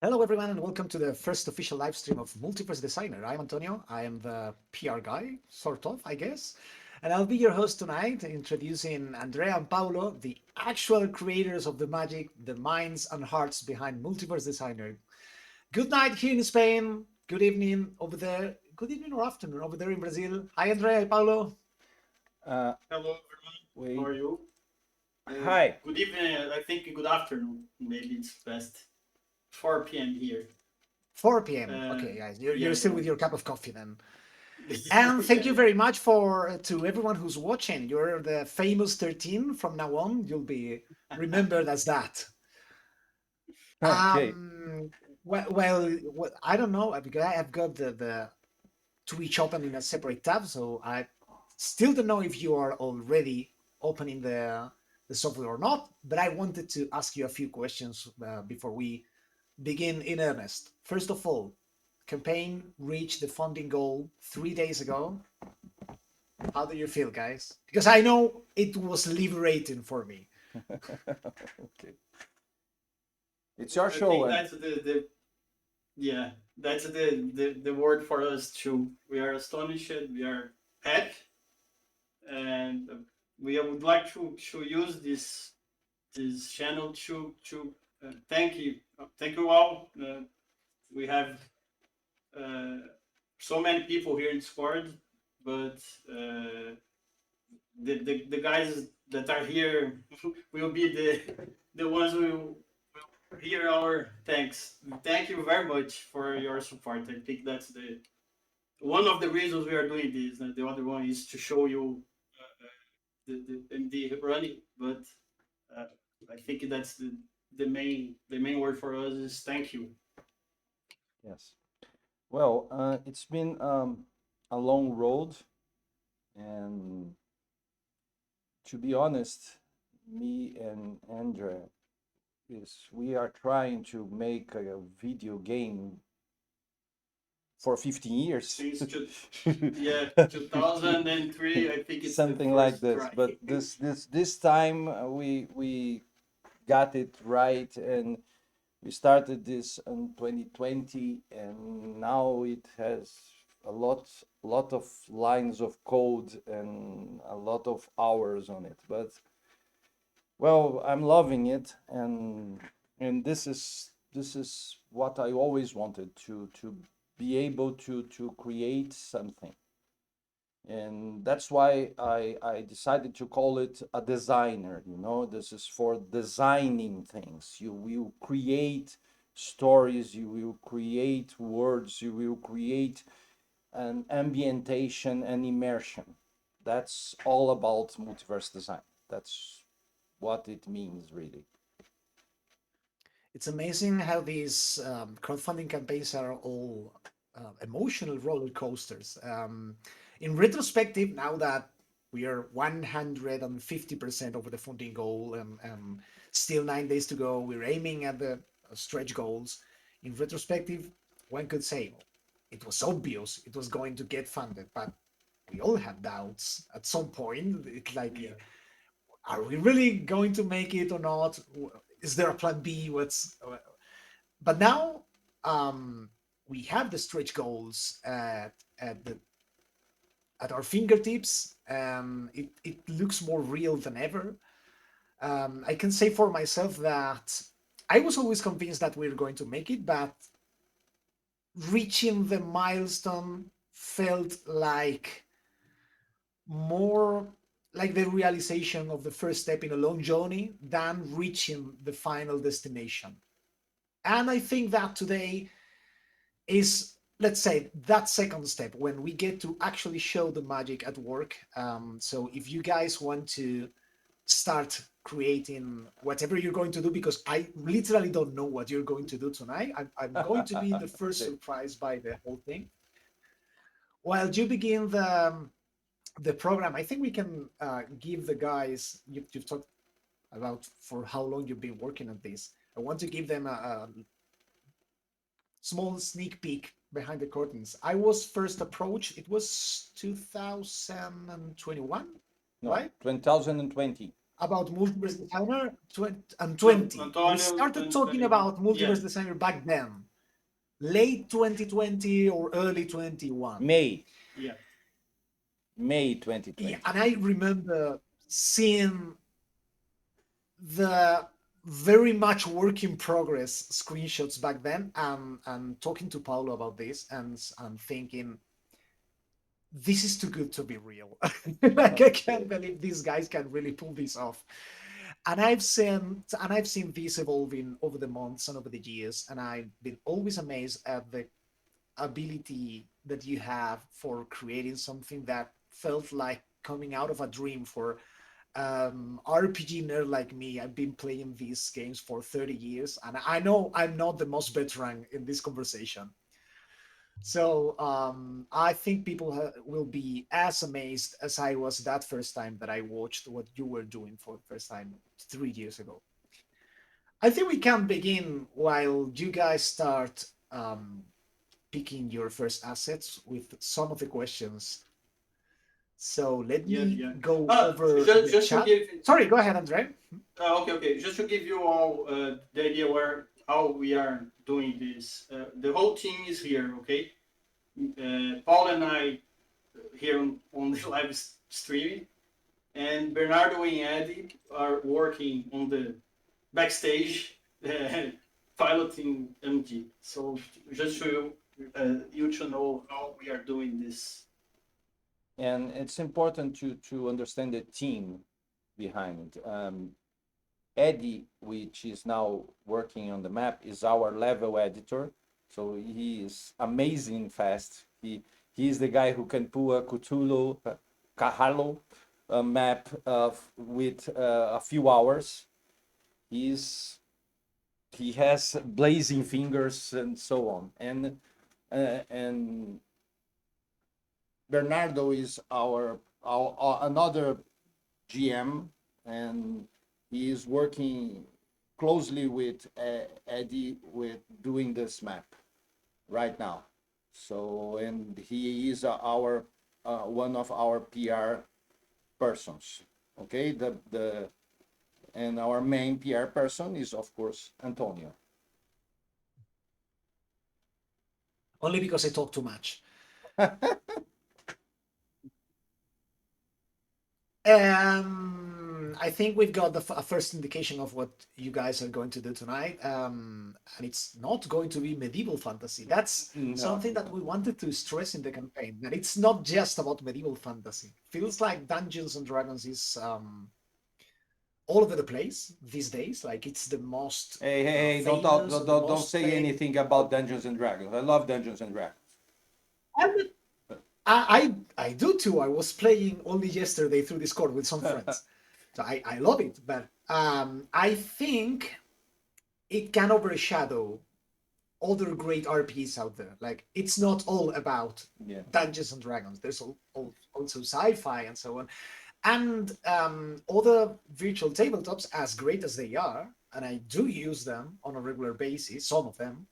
Hello, everyone, and welcome to the first official live stream of Multiverse Designer. I'm Antonio. I am the PR guy, sort of, I guess. And I'll be your host tonight, introducing Andrea and Paulo, the actual creators of the magic, the minds and hearts behind Multiverse Designer. Good night here in Spain. Good evening over there. Good evening or afternoon over there in Brazil. Hi, Andrea. Hi, Paulo. Uh, Hello, everyone. How wait. are you? Hi. Good evening. I think good afternoon. Maybe it's best. 4 p.m. here. 4 p.m. Uh, Okay, guys, you're yeah, still yeah. with your cup of coffee then. And thank Yeah, you yeah. very much for to everyone who's watching. You're the famous 13 from now on. You'll be remembered as that. Okay. Um, well, I don't know because I have got the Twitch open in a separate tab, so I still don't know if you are already opening the software or not. But I wanted to ask you a few questions before we begin in earnest. First of all, campaign reached the funding goal 3 days ago. How do you feel, guys? Because I know it was liberating for me. Okay. It's your I show, think and that's the yeah, that's the word for us too. We are astonished. We are happy, and we would like to use this channel to thank you all. We have uh, so many people here in Discord, but the guys that are here will be the ones who will hear our thanks. Thank you very much for your support. I think that's the one of the reasons we are doing this. And the other one is to show you the MD running, but uh, I think that's the main word for us is thank you. yes. Well, it's been a long road, and to be honest, me and Andrea is we are trying to make a video game for 15 years. Since yeah 2003, I think it's the Something like first this, try. but this time we got it right, and we started this in 2020, and now it has a lot of lines of code and a lot of hours on it. But well, I'm loving it, and this is what I always wanted to be able to create something. And that's why I decided to call it a designer. This is for designing things. You will create stories, you will create words, you will create an ambientation and immersion. That's all about multiverse design. That's what it means, really. It's amazing how these crowdfunding campaigns are all emotional roller coasters. In retrospective, now that we are 150% over the funding goal and still 9 days to go, we're aiming at the stretch goals. In retrospective, one could say it was obvious it was going to get funded, but we all had doubts at some point. It's like, Yeah. are we really going to make it or not? Is there a plan B? But now we have the stretch goals at the at our fingertips. It looks more real than ever. I can say for myself that I was always convinced that we are going to make it, but reaching the milestone felt like more like the realization of the first step in a long journey than reaching the final destination. And I think that today is, let's say, that second step when we get to actually show the magic at work. So if you guys want to start creating whatever you're going to do, because I literally don't know what you're going to do tonight, I'm going to be the first Okay. surprised by the whole thing. While you begin the program, I think we can give the guys, you've talked about for how long you've been working on this. I want to give them a small sneak peek behind the curtains. I was first approached, it was 2021, No, right? 2020. about Multiverse Designer and No, 20. We Antonio started and talking 21. about Yeah, Multiverse Designer back then, late 2020 or early 21. May yeah, May Yeah, 2020. and I remember seeing the very much work in progress screenshots back then, and talking to Paulo about this, and thinking this is too good to be real. Like I can't believe these guys can really pull this off. And I've seen this evolving over the months and over the years, and I've been always amazed at the ability that you have for creating something that felt like coming out of a dream for RPG nerd like me. I've been playing these games for 30 years, and I know I'm not the most veteran in this conversation. So I think people will be as amazed as I was that first time that I watched what you were doing for the first time 3 years ago. I think we can begin while you guys start picking your first assets with some of the questions. So let yeah, me yeah. go over the Just to chat. give. Sorry, go ahead, Andre. Okay, okay. Just to give you all the idea where how we are doing this. The whole team is here. Okay. Paul and I here on the live streaming, and Bernardo and Eddie are working on the backstage, piloting MG. So just for you to know how we are doing this. And it's important to understand the team behind it. Eddie, which is now working on the map, is our level editor. So he is amazing fast. He is the guy who can pull a Cthulhu, Kahalo map with a few hours. He's he has blazing fingers and so on. And Bernardo is our another GM, and he is working closely with Eddie with doing this map right now. So, and he is our one of our PR persons. Okay, the and our main PR person is of course Antonio. Only because I talk too much. I think we've got a first indication of what you guys are going to do tonight. And it's not going to be medieval fantasy. That's No, something that we wanted to stress in the campaign, that it's not just about medieval fantasy. Feels like Dungeons and Dragons is all over the place these days. Like it's the most hey, don't talk, famous or the don't most say played. anything about Dungeons and Dragons. I love Dungeons and Dragons. And I do too. I was playing only yesterday through Discord with some friends. So I love it, but I think it can overshadow other great RPs out there. Like it's not all about Yeah. Dungeons and Dragons. There's also sci-fi and so on, and other virtual tabletops, as great as they are, and I do use them on a regular basis. Some of them,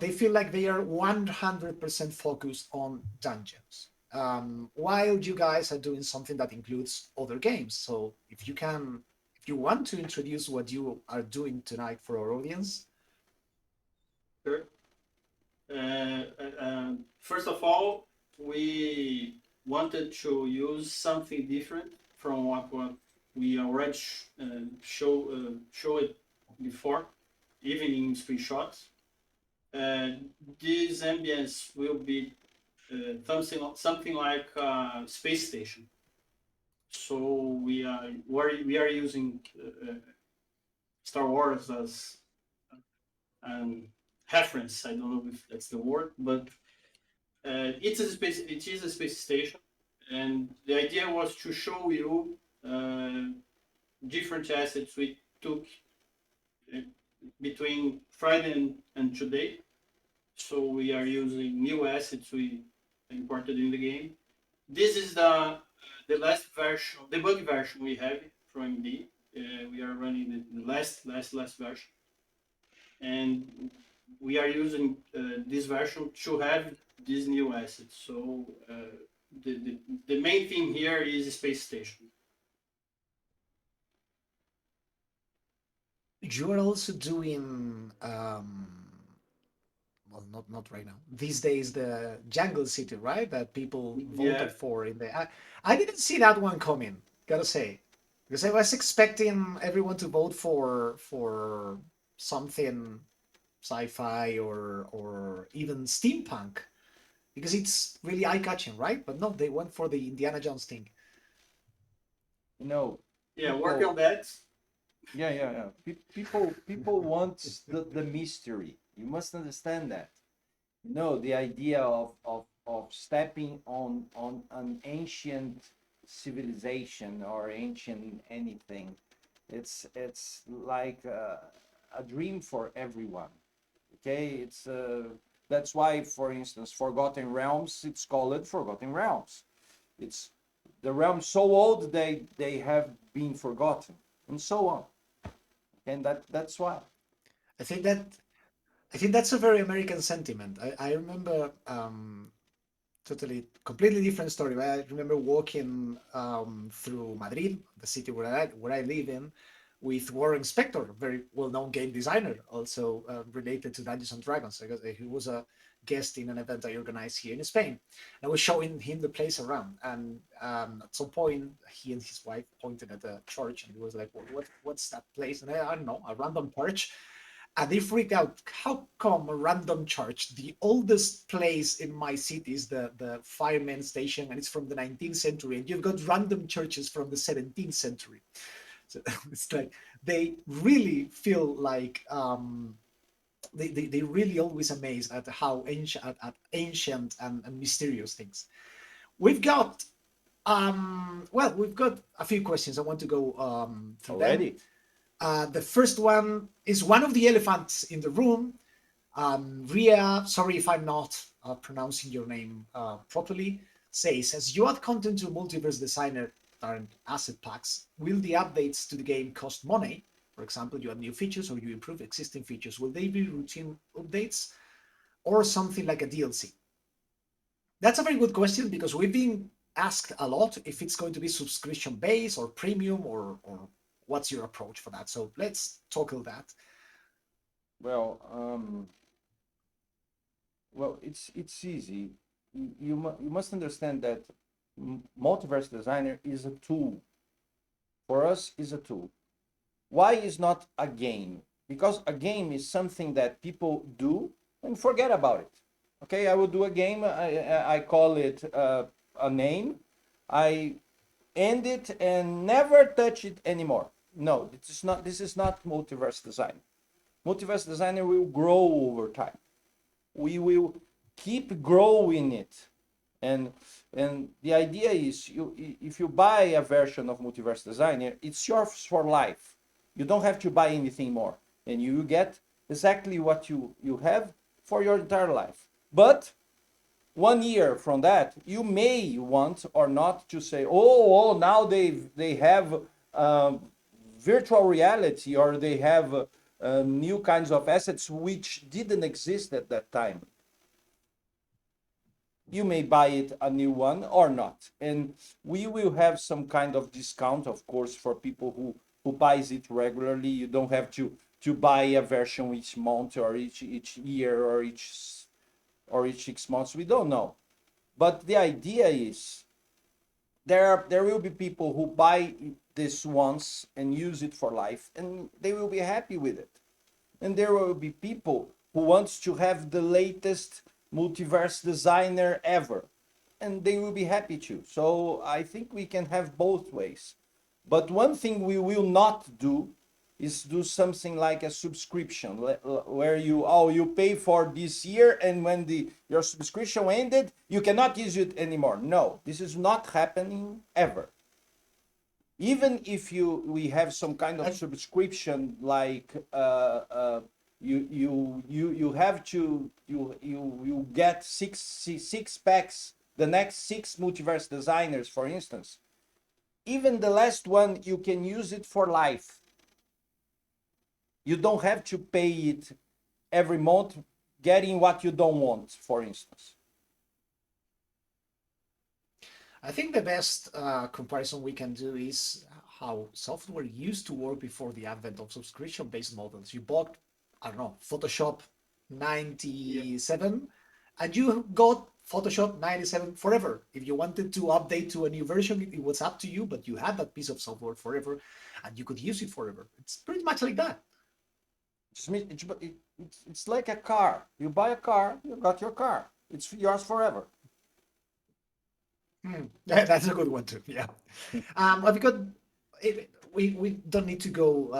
they feel like they are 100% focused on dungeons. While you guys are doing something that includes other games. So if you want to introduce what you are doing tonight for our audience. Sure. First of all, we wanted to use something different from what we already show it before, even in screenshots. Uh, this ambience will be something like a space station. So we are using Star Wars as an reference. I don't know if that's the word, but it is a space station, and the idea was to show you different assets we took uh, between Friday and today. So we are using new assets we imported in the game. This is the last version, debug version we have from MD. We are running the last version, and we are using this version to have these new assets. So the main theme here is space station. You are also doing well, not right now. These days, the Jungle City, right? That people Yeah. voted for in the. I didn't see that one coming. Gotta say, because I was expecting everyone to vote for something sci-fi or even steampunk because it's really eye-catching, right? But no, they went for the Indiana Jones thing. You know, Yeah, work people. on that. Yeah, yeah, yeah. People want the mystery. You must understand that. No, the idea of stepping on an ancient civilization or ancient anything, it's like a dream for everyone. Okay, it's that's why, for instance, Forgotten Realms, it's called Forgotten Realms. It's the realms so old they have been forgotten, and so on. And that's why. I think that I think that's a very American sentiment. I remember totally completely different story. But I remember walking through Madrid, the city where I live in, with Warren Spector, very well-known game designer, also related to Dungeons and Dragons, because he was a guest in an event I organized here in Spain. I was showing him the place around, and at some point, he and his wife pointed at the church, and he was like, "What's that place?" And I don't know, a random perch, and they freaked out. How come a random church, the oldest place in my city is the fireman station, and it's from the 19th century, and you've got random churches from the 17th century. So it's like they really feel like they really always amazed at how at ancient and mysterious things. We've got well, we've got a few questions. I want to go through them. Already. The first one is one of the elephants in the room. Ria, sorry if I'm not pronouncing your name properly, says, as you add content to Multiverse Designer and asset packs, will the updates to the game cost money? For example, you add new features or you improve existing features. Will they be routine updates or something like a DLC? That's a very good question because we've been asked a lot if it's going to be subscription based or premium or what's your approach for that. So let's tackle that. Well, it's easy. You must understand that multiverse designer is a tool. For us, is a tool. Why is not a game? Because a game is something that people do and forget about it. Okay, I will do a game. I call it a name. I end it and never touch it anymore. No, this is not. This is not multiverse design. Multiverse designer will grow over time. We will keep growing it, and the idea is, if you buy a version of Multiverse Designer, it's yours for life. You don't have to buy anything more, and you get exactly what you have for your entire life. But 1 year from that, you may want or not to say, oh, now they have virtual reality, or they have new kinds of assets which didn't exist at that time. You may buy it a new one or not, and we will have some kind of discount, of course, for people who buys it regularly. You don't have to buy a version each month or each year or each 6 months. We don't know, but the idea is there will be people who buy this once and use it for life, and they will be happy with it. And there will be people who wants to have the latest multiverse designer ever, and they will be happy to. So I think we can have both ways. But one thing we will not do is do something like a subscription, where you pay for this year, and when the your subscription ended, you cannot use it anymore. No, this is not happening ever. Even if we have some kind of I, subscription, like you have to you get six packs, the next six multiverse designers, for instance. Even the last one, you can use it for life. You don't have to pay it every month, getting what you don't want, for instance. I think the best comparison we can do is how software used to work before the advent of subscription-based models. You bought, I don't know, Photoshop Yeah. 97, and you got Photoshop 97 forever. If you wanted to update to a new version, it was up to you, but you had that piece of software forever, and you could use it forever. It's pretty much like that. It's like a car. You buy a car, you got your car. It's yours forever. That's a good one too. Yeah. I've got we don't need to go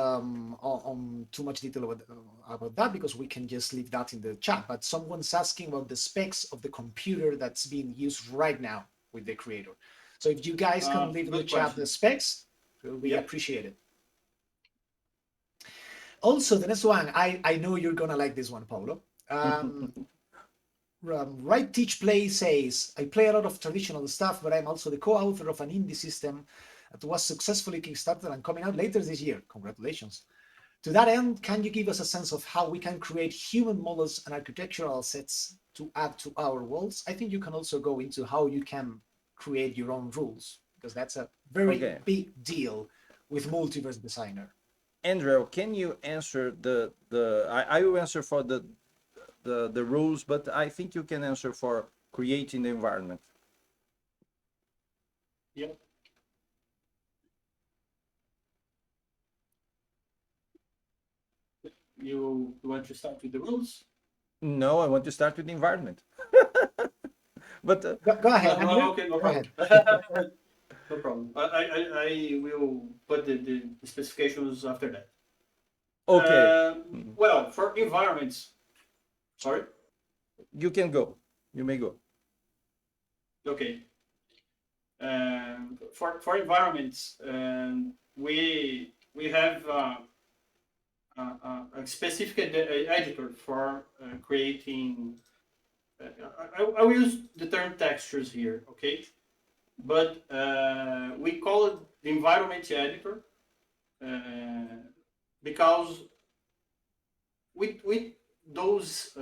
on too much detail about that because we can just leave that in the chat. But someone's asking about the specs of the computer that's being used right now with the creator. So if you guys can leave in the Good chat the question. specs, it will be Yep. appreciated. Also, the next one, I know you're gonna like this one, Paulo. Right Teach Play says, I play a lot of traditional stuff, but I'm also the co-author of an indie system that was successfully kickstarted and coming out later this year. Congratulations. To that end, can you give us a sense of how we can create human models and architectural sets to add to our worlds? I think you can also go into how you can create your own rules, because that's a very Okay. big deal with Multiverse Designer. Andrew, can you answer I will answer for the rules, but I think you can answer for creating the environment. Yep. You want to start with the rules? No, I want to start with the environment. But Go ahead, Andrew. Okay, no Go problem. ahead. No problem. I will put the specifications after that. okay, Well, for environments, sorry. you can go. You may go. Okay. For environments, we have a specific editor for creating. I will use the term textures here, okay? But we call it the environment editor uh, because with those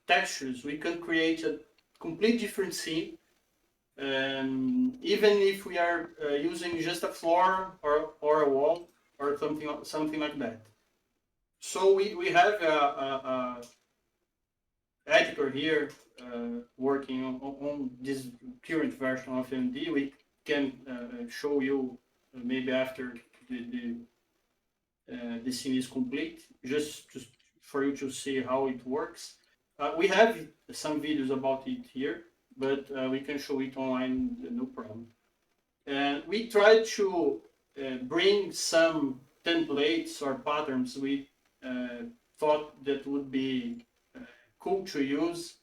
textures we can create a complete different scene. Even if we are using just a floor or a wall or something like that. So we have a editor here working on this current version of MD. We can show you maybe after the scene is complete, just for you to see how it works. We have some videos about it here, but we can show it online, no problem. And we try to bring some templates or patterns we thought that would be cool to use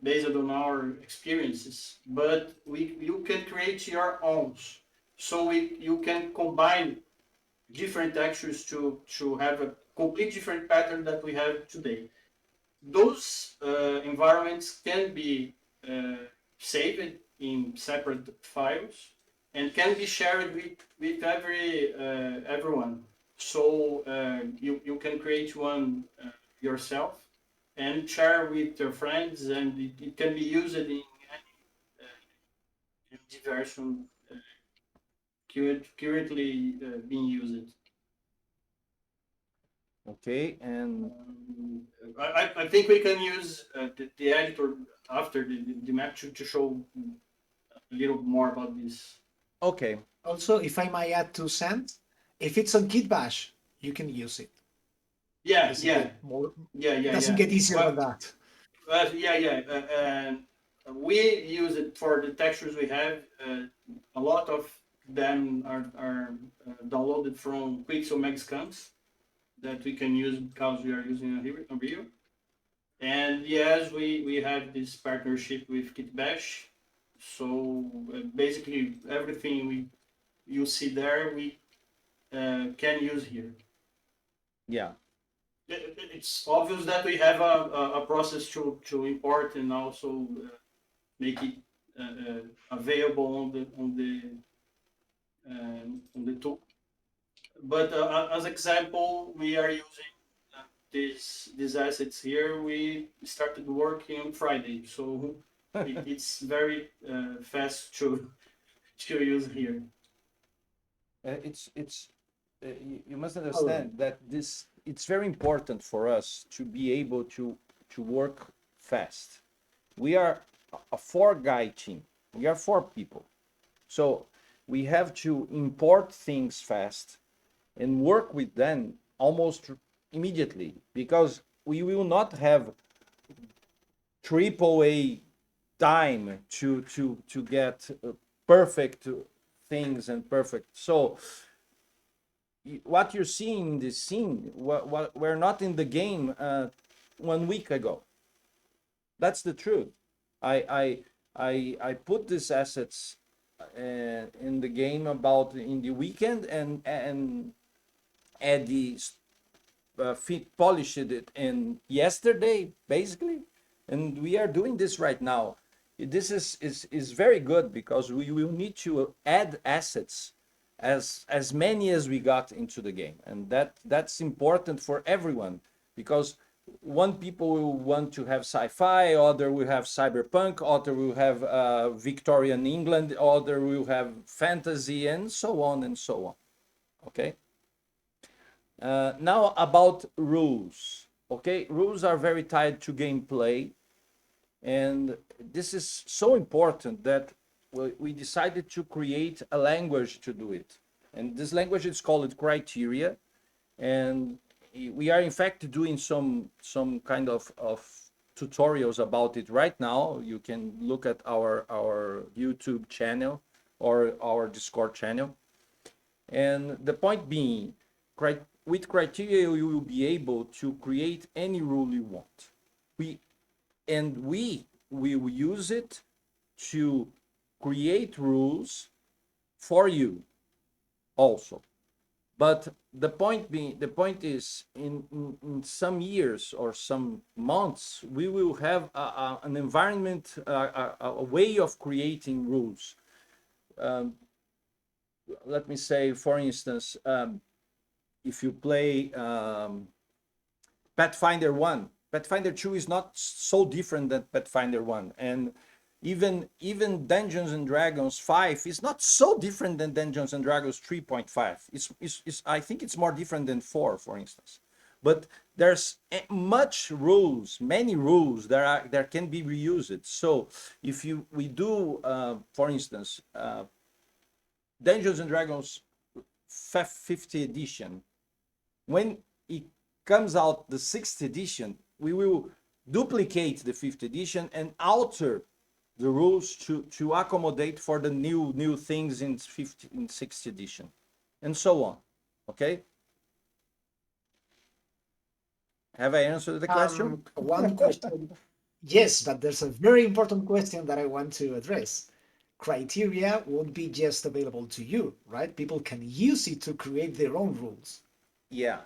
based on our experiences, but you can create your own. So you can combine different textures to have a complete different pattern that we have today. Those environments can be saved in separate files and can be shared with everyone. So you can create one yourself and share with your friends, and it can be used in any version currently being used. Okay, and I think we can use the editor after the map to show a little more about this. okay, Also, if I might add 2 cents, if it's on Kitbash, you can use it. Yeah, Doesn't yeah, get more, yeah. doesn't get easier than Well, that. yeah. And we use it for the textures we have. A lot of them are downloaded from Quixel Megascans that we can use because we are using Unreal. And yes, we have this partnership with Kitbash. So basically, everything you see there, we can use here. yeah, It's obvious that we have a process to import and also make it available on the tool. But as example, we are using these assets here. We started working on Friday, so it's very fast to use here. You must Oh, understand that this it's very important for us to be able to work fast. We are a four guy team. We are four people. So we have to import things fast and work with them almost immediately because we will not have triple A time to get perfect things and perfect. So what you're seeing in this scene, what we're not in the game 1 week ago. That's the truth. I put these assets in the game about in the weekend and Eddie fit polished it in yesterday basically, and we are doing this right now. This is very good because we will need to add assets as many as we got into the game, and that's important for everyone because one people will want to have sci-fi, other will have cyberpunk, other will have Victorian England, other will have fantasy, and so on and so on. Okay. Now about rules. Okay, rules are very tied to gameplay, and this is so important that we decided to create a language to do it. And this language is called criteria, and we are in fact doing some kind of tutorials about it right now. You can look at our YouTube channel or our Discord channel. And the point being, with criteria, you will be able to create any rule you want. We will use it to create rules for you also. But the point is, in some years or some months, we will have an environment, a way of creating rules. Um, Let me say, for instance, if you play Pathfinder 1, Pathfinder 2 is not so different than Pathfinder 1. And even Dungeons and Dragons 5 is not so different than Dungeons and Dragons 3.5. I think it's more different than 4, for instance. But there's many rules that can be reused. So if we do, for instance, Dungeons and Dragons 50th edition, when it comes out the 6th edition, we will duplicate the 5th edition and alter the rules to accommodate for the new things in 6th edition, and so on. Okay? Have I answered the question? one question. Yes, but there's a very important question that I want to address. Criteria won't be just available to you, right? People can use it to create their own rules, Yeah.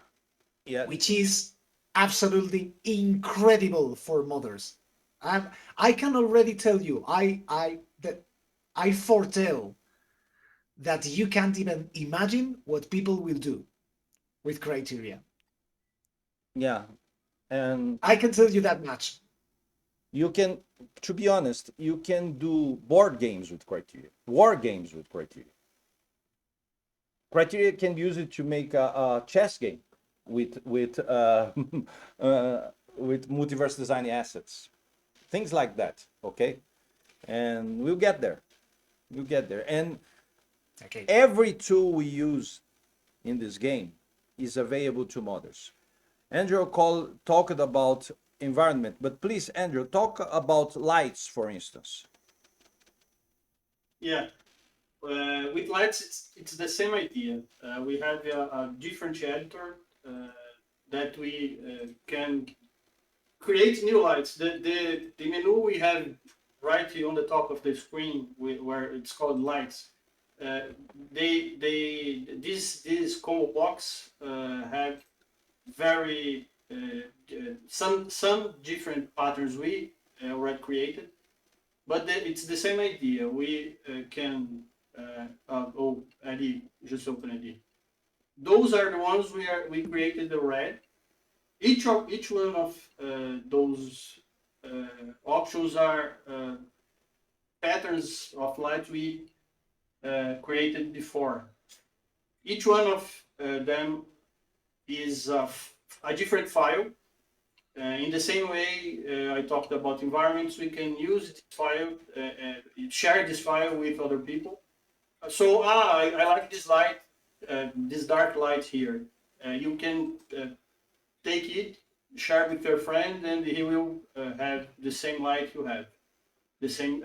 Yeah. which is absolutely incredible for modders. I can already tell you, I foretell that you can't even imagine what people will do with criteria. Yeah. And I can tell you that much. you can, to be honest, you can do board games with criteria, war games with criteria. Criteria can use it to make a chess game with with multiverse design assets, things like that. Okay, and we'll get there. We'll get there. And Okay. every tool we use in this game is available to modders. Andrew talked about environment, but please, Andrew, talk about lights, for instance. Yeah. With lights, it's the same idea. We have a different editor that we can create new lights. The menu we have right on the top of the screen where it's called lights. Uh, this combo box have very some different patterns we already created, but it's the same idea. We can Eddie just open ID. Those are the ones we created the red. Each one of those options are patterns of light we created before. each one of them is a different file. In the same way I talked about environments, we can use this file, share this file with other people. So I like this light, this dark light here. You can take it, share with your friend, and he will have the same light you have, the same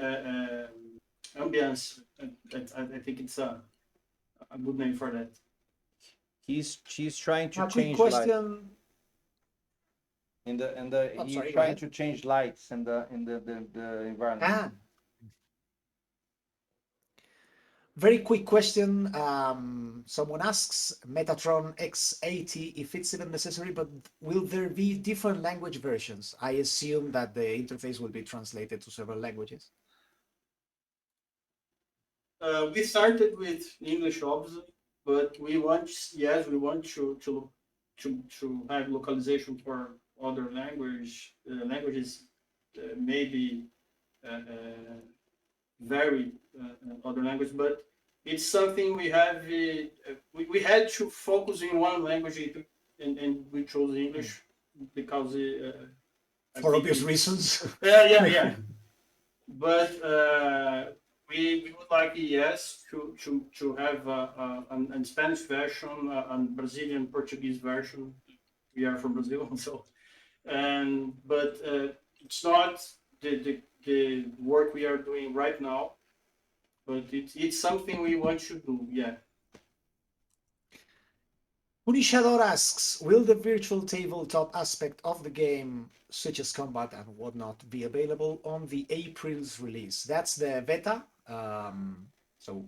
ambience. I think it's a good name for that. She's trying to A quick change light question. Oh, he's sorry, go trying ahead. to change lights in the environment. Ah, very quick question. Someone asks Metatron X80 if it's even necessary, but will there be different language versions? I assume that the interface will be translated to several languages. We started with English, obviously, but we want, yes, we want to have localization for other languages, maybe vary other language, but it's something we have. We had to focus in one language, and we chose English because I For think obvious reasons. yeah. But we would like, yes, to have a Spanish version, a Brazilian Portuguese version. We are from Brazil, so but it's not the work we are doing right now, but it's something we want to do. Yeah. Punishador asks, will the virtual tabletop aspect of the game, such as combat and whatnot, be available on the April's release? That's the beta. So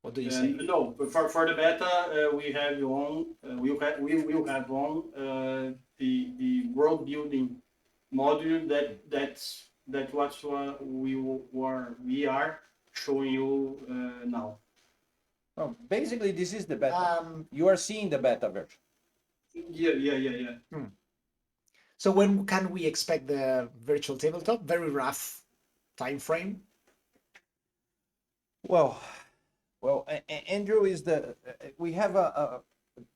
what do you say? No, but for the beta, we have on we will have on the world building module that what we are showing you now. Oh, basically, this is the beta. Um, You are seeing the beta version. Yeah. so when can we expect the virtual tabletop? Very rough time frame. Well, Andrew is the. We have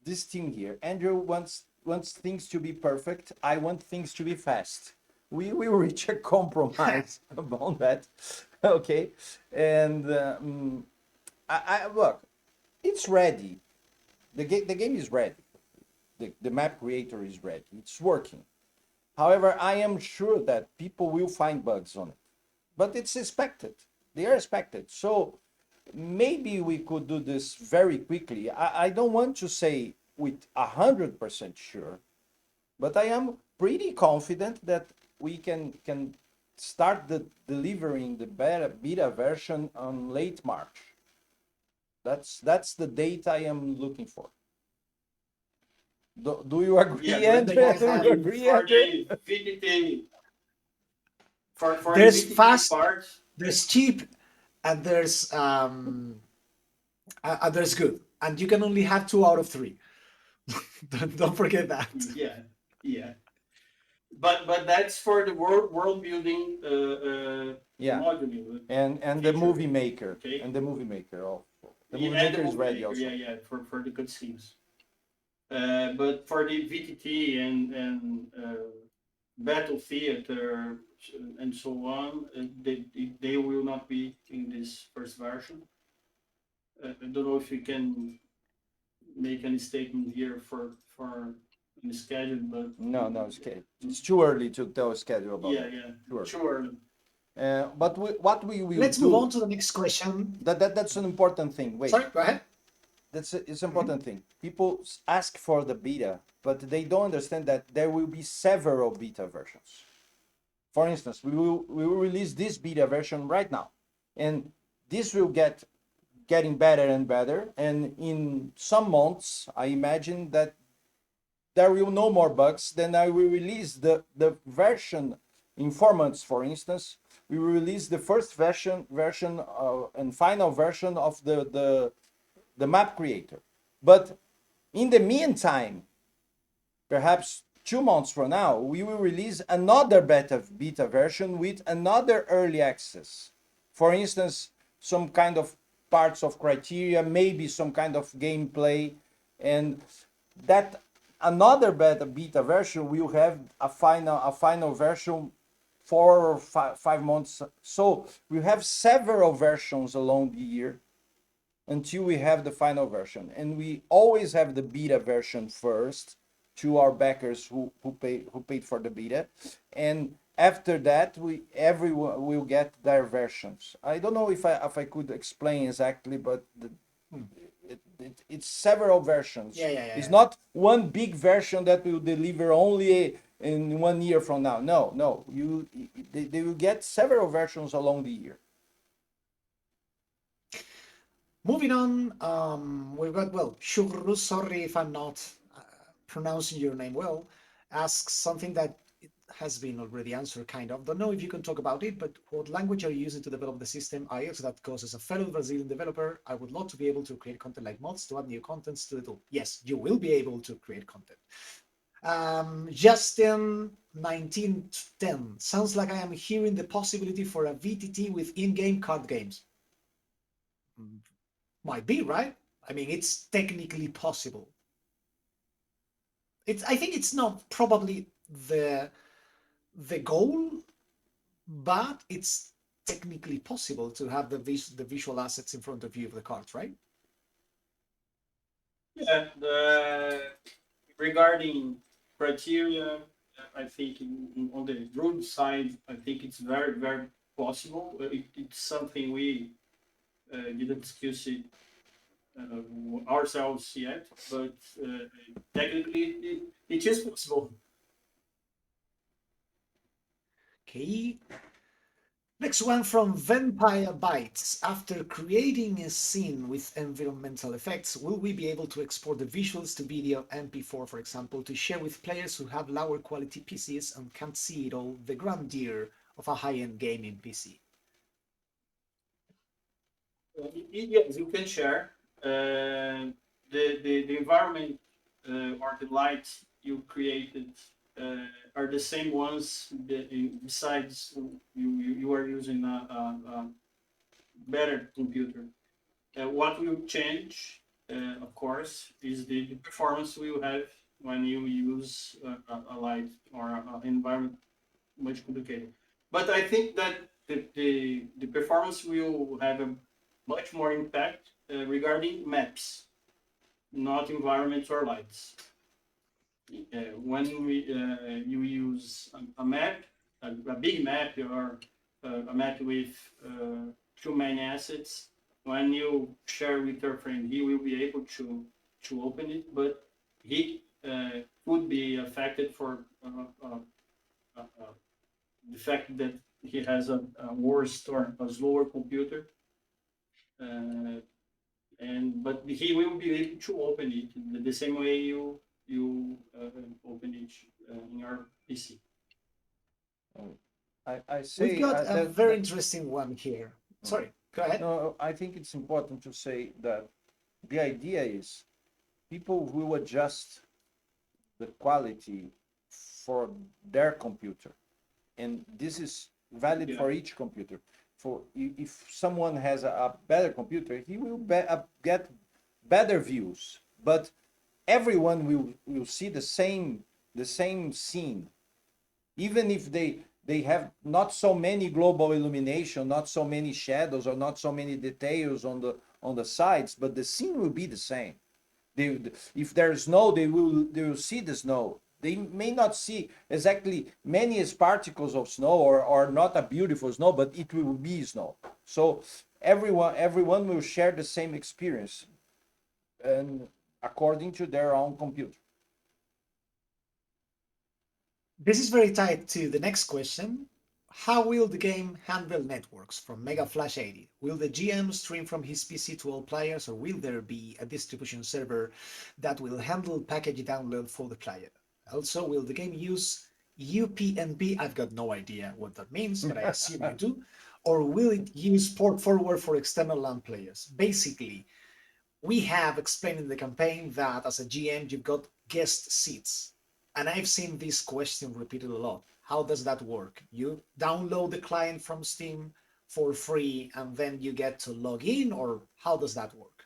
this team here. Andrew wants things to be perfect. I want things to be fast. We will reach a compromise about that. Okay, and I look. It's ready. The game is ready. The map creator is ready. It's working. However, I am sure that people will find bugs on it, but it's expected. They are expected. So maybe we could do this very quickly. I don't want to say with 100% sure, but I am pretty confident that we can start delivering the beta version on late March. That's the date I am looking for. Do you agree, Yeah, but Andrew? guys Do have- you agree, for Andrew? the VTT for the There's VTT fast, part, there's cheap, and there's good, and you can only have 2 out of 3. Don't forget that. yeah. But that's for the world building Yeah, module. and the Feature, movie maker okay. and the movie maker also. The Yeah, movie and maker the is movie ready maker, also. yeah, for the cutscenes. But for the VTT and battle theater and so on, they will not be in this first version. I don't know if you can make any statement here for the schedule, but No, it's too early to tell a schedule about yeah, that. yeah, Too early. sure. But what we will Let's do, move on to the next question. that's an important thing. Wait, Sorry, go ahead. it's an important thing. People ask for the beta, but they don't understand that there will be several beta versions. For instance, we will release this beta version right now, and this will getting better and better. And in some months, I imagine that there will no more bugs. Then I will release the version in 4 months, for instance. We will release the first version and final version of the map creator. But in the meantime, perhaps 2 months from now, we will release another beta version with another early access. For instance, some kind of parts of criteria, maybe some kind of gameplay, and that another beta version will have a final version 4 or 5 months. So we have several versions along the year until we have the final version, and we always have the beta version first to our backers who paid for the beta, and after that everyone will get their versions. I don't know if I could explain exactly, but it's several versions. Yeah, yeah, yeah, It's yeah. not one big version that will deliver only in 1 year from now. No, they will get several versions along the year. Moving on, we've got, well, Shugru, sorry if I'm not pronouncing your name well, asks something that it has been already answered, kind of. Don't know if you can talk about it, but what language are you using to develop the system? I also that goes as a fellow Brazilian developer. I would love to be able to create content like mods to add new contents to the tool. Yes, you will be able to create content. Justin 1910 sounds like I am hearing the possibility for a VTT with in-game card games. Might be, right? I mean, it's technically possible. I think it's not probably the goal, but it's technically possible to have the visual assets in front of you of the cards, right? Yeah, regarding criteria, I think on the road side, I think it's very, very possible. It's something we didn't discuss it ourselves yet, but technically it is possible. Okay. Next one from Vampire Bites. After creating a scene with environmental effects, will we be able to export the visuals to video MP4, for example, to share with players who have lower quality PCs and can't see it all the grandeur of a high-end gaming PC? Yes, you can share the environment or the lights you created are the same ones that besides you are using a better computer. What will change, of course, is the performance we will have when you use a light or an environment much complicated. But I think that the performance will have a much more impact regarding maps, not environments or lights. When you use a map, a big map or a map with too many assets, when you share with your friend, he will be able to open it, but he could be affected for the fact that he has a worse or a slower computer, uh, and but he will be able to open it the same way you open it in your PC. I We've say got a very that interesting one here. Sorry, go ahead. no, I think it's important to say that the idea is people will adjust the quality for their computer, and this is valid Yeah. for each computer. If someone has a better computer, he will get better views, but everyone will see the same scene, even if they have not so many global illumination, not so many shadows, or not so many details on the sides, but the scene will be the same. If there's snow, they will see the snow. They may not see exactly many as particles of snow, or not a beautiful snow, but it will be snow. So everyone will share the same experience, and according to their own computer. This is very tied to the next question. How will the game handle networks from Mega Flash 80? Will the GM stream from his PC to all players, or will there be a distribution server that will handle package download for the player? Also, will the game use UPnP? I've got no idea what that means, but I assume you do. Or will it use port forward for external LAN players? Basically, we have explained in the campaign that as a GM, you've got guest seats. And I've seen this question repeated a lot. How does that work? You download the client from Steam for free and then you get to log in, or how does that work?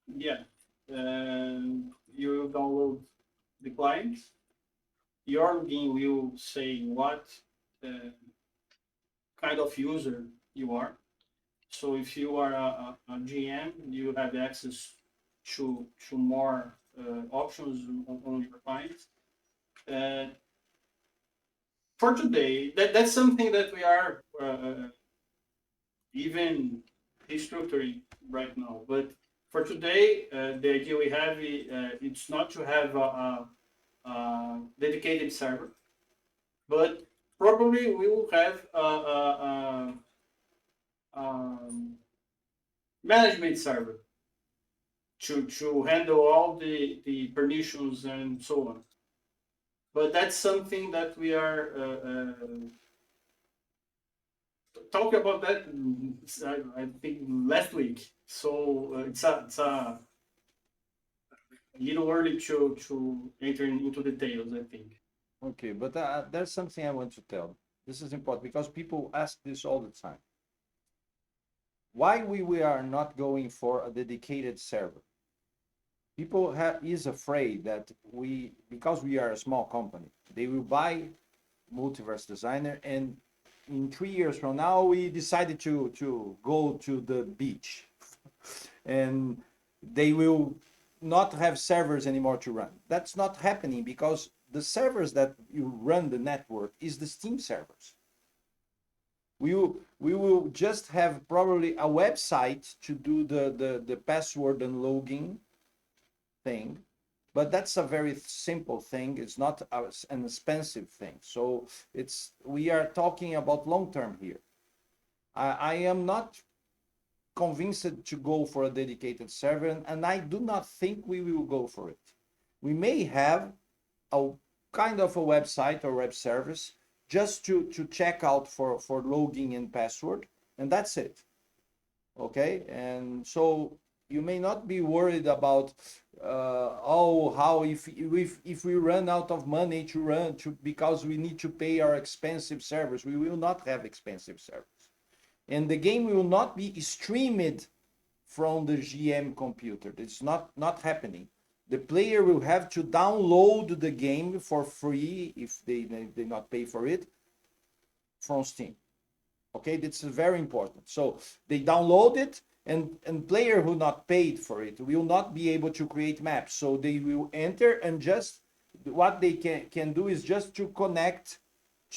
Yeah. You download the client. Your login will say what uh, kind of user you are. So if you are a GM, you have access to more options on your client. Uh, for today, that's something that we are even restructuring right now. But for today, the idea we have it's not to have a dedicated server, but probably we will have a management server to handle all the permissions and so on. But that's something that we are talking about that. I think last week. So it's a little early to enter into details. I think. Okay, but there's something I want to tell. This is important because people ask this all the time. Why we are not going for a dedicated server? People is afraid that because we are a small company, they will buy Multiverse Designer, and in 3 years from now we decided to go to the beach, and they will not have servers anymore to run. That's not happening because the servers that you run the network is the Steam servers. We will just have probably a website to do the password and login thing, but that's a very simple thing. It's not an expensive thing. So we are talking about long term here. I am not convinced to go for a dedicated server, and I do not think we will go for it. We may have a kind of a website or web service just to check out for login and password, and that's it. Okay, and so you may not be worried about how if we run out of money to run to because we need to pay our expensive servers. We will not have expensive servers, and the game will not be streamed from the GM computer. It's not happening. The player will have to download the game for free if they not pay for it from Steam. Okay, this is very important. So they download it, and player who not paid for it will not be able to create maps. So they will enter, and just what they can do is just to connect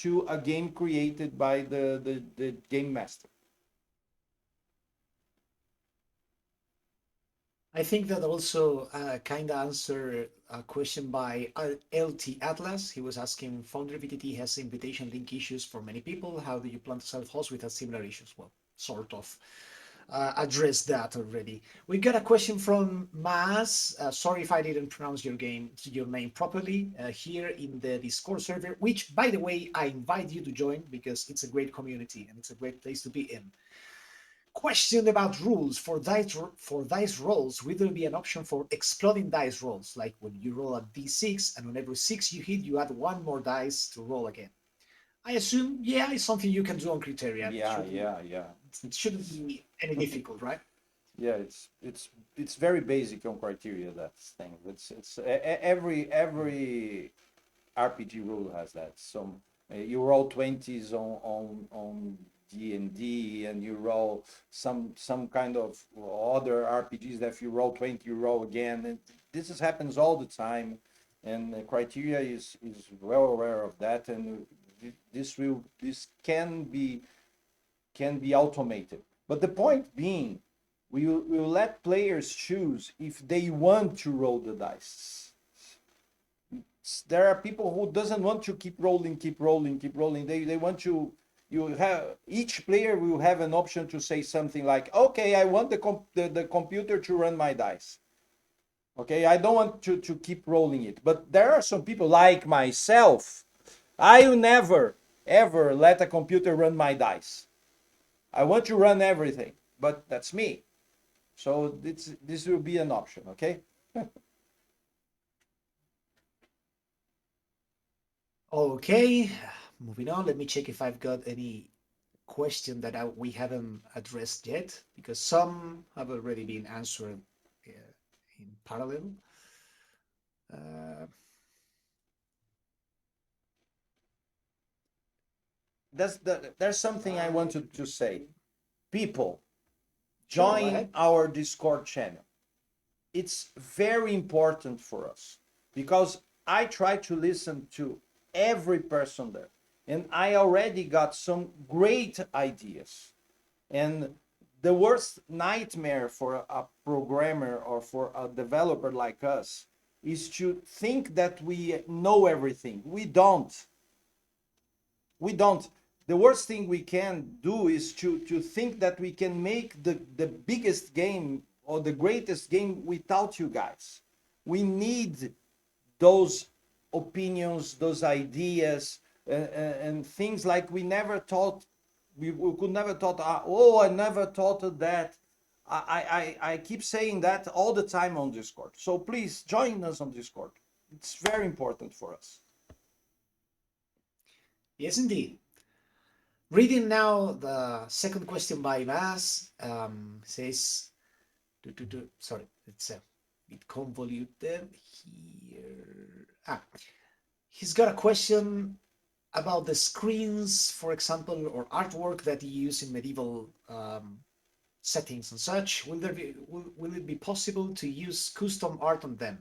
to a game created by the game master. I think that also kind of answer a question by LT Atlas. He was asking, Foundry VTT has invitation link issues for many people. How do you plan to self-host without similar issues? Well, sort of addressed that already. We got a question from Maas. Sorry if I didn't pronounce your name properly here in the Discord server, which, by the way, I invite you to join because it's a great community and it's a great place to be in. Question about rules for dice rolls. Will there be an option for exploding dice rolls, like when you roll a d6 and on every 6 you hit, you add one more dice to roll again? I assume, yeah, it's something you can do on Criteria. Yeah. It shouldn't be any difficult, right? Yeah, it's very basic on criteria, that thing. Every RPG rule has that. Some you roll 20s on D&D, and you roll some kind of other RPGs that if you roll 20 you roll again, and happens all the time, and criteria is well aware of that, and this can be automated. But the point being, we will let players choose if they want to roll the dice. There are people who doesn't want to keep rolling. They want to. You have each player will have an option to say something like, "Okay, I want the computer to run my dice. Okay, I don't want to keep rolling it." But there are some people like myself. I will never ever let a computer run my dice. I want to run everything, but that's me. So this will be an option, okay? Okay, moving on. Let me check if I've got any question that we haven't addressed yet, because some have already been answered in parallel. Uh, There's something I wanted to say. People, sure, go join ahead. our Discord channel. It's very important for us because I try to listen to every person there, and I already got some great ideas. And the worst nightmare for a programmer or for a developer like us is to think that we know everything. We don't. We don't. The worst thing we can do is to think that we can make the biggest game or the greatest game without you guys. We need those opinions, those ideas, and things like we never thought, we could never thought, oh, I never thought of that. I keep saying that all the time on Discord. So please join us on Discord. It's very important for us. Yes, indeed. Reading now the second question by Vas, says, sorry, it's a bit convoluted here. He's got a question about the screens, for example, or artwork that you use in medieval settings and such. Will it be possible to use custom art on them?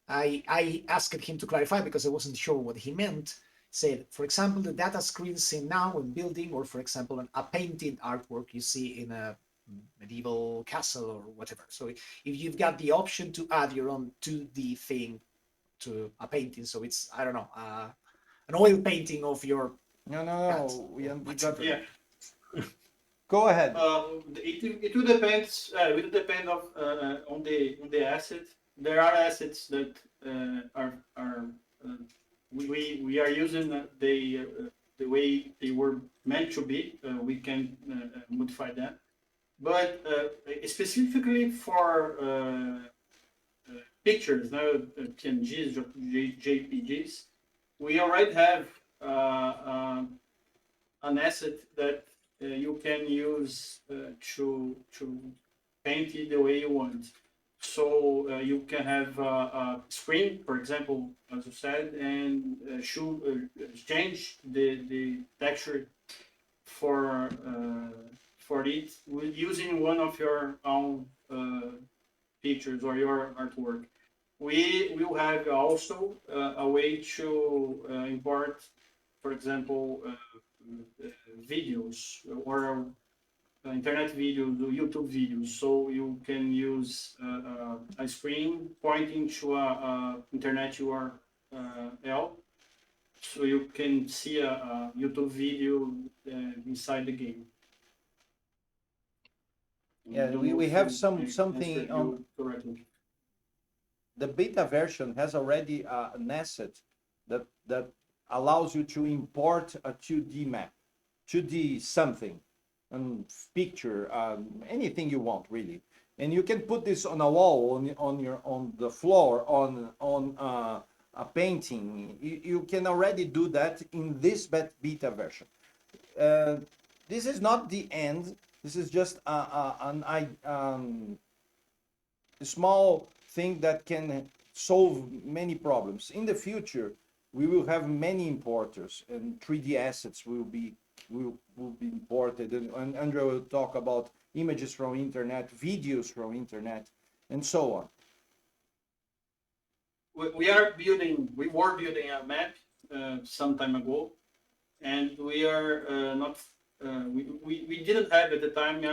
I asked him to clarify because I wasn't sure what he meant. Said, for example, the data screens seen now in building, or for example, a painted artwork you see in a medieval castle or whatever. So if you've got the option to add your own 2D thing to a painting, so it's, I don't know, an oil painting of your cat. No, we got. Yeah. Go ahead. It will depend. It will depend on the asset. There are assets that are we are using the way they were meant to be. We can modify that, but specifically for pictures, now PNGs, JPGs, we already have an asset that you can use to paint it the way you want. So you can have a screen, for example, as you said, and change the texture for it using one of your own pictures or your artwork. We will have also a way to import, for example, videos or internet videos, YouTube videos. So you can use a screen pointing to a internet URL, so you can see a YouTube video inside the game. Yeah, we have something on correctly. the beta version has already an asset that allows you to import a 2D map, 2D something, a picture, anything you want really, and you can put this on a wall, on the floor, on a painting. You can already do that in this beta version. This is not the end. This is just a small thing that can solve many problems. In the future, we will have many importers, and 3D assets will be imported. And Andrea will talk about images from internet, videos from internet, and so on. We were building a map some time ago, and we are not. We didn't have at the time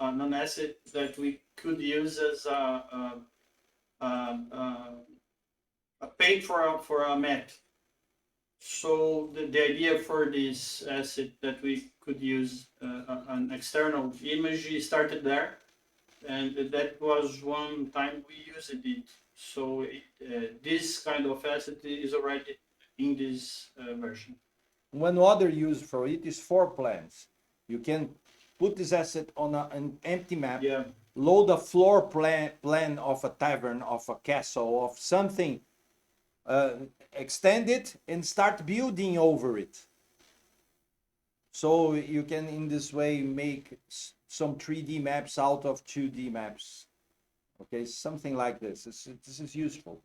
an asset that we could use as a paint for a map. So the idea for this asset that we could use an external image started there, and that was one time we used it. So this kind of asset is already in this version. One other use for it is floor plans. You can put this asset on an empty map, Yeah. load a floor plan of a tavern, of a castle, of something, extend it, and start building over it. So you can in this way make some 3D maps out of 2D maps. Okay, something like this. This is useful.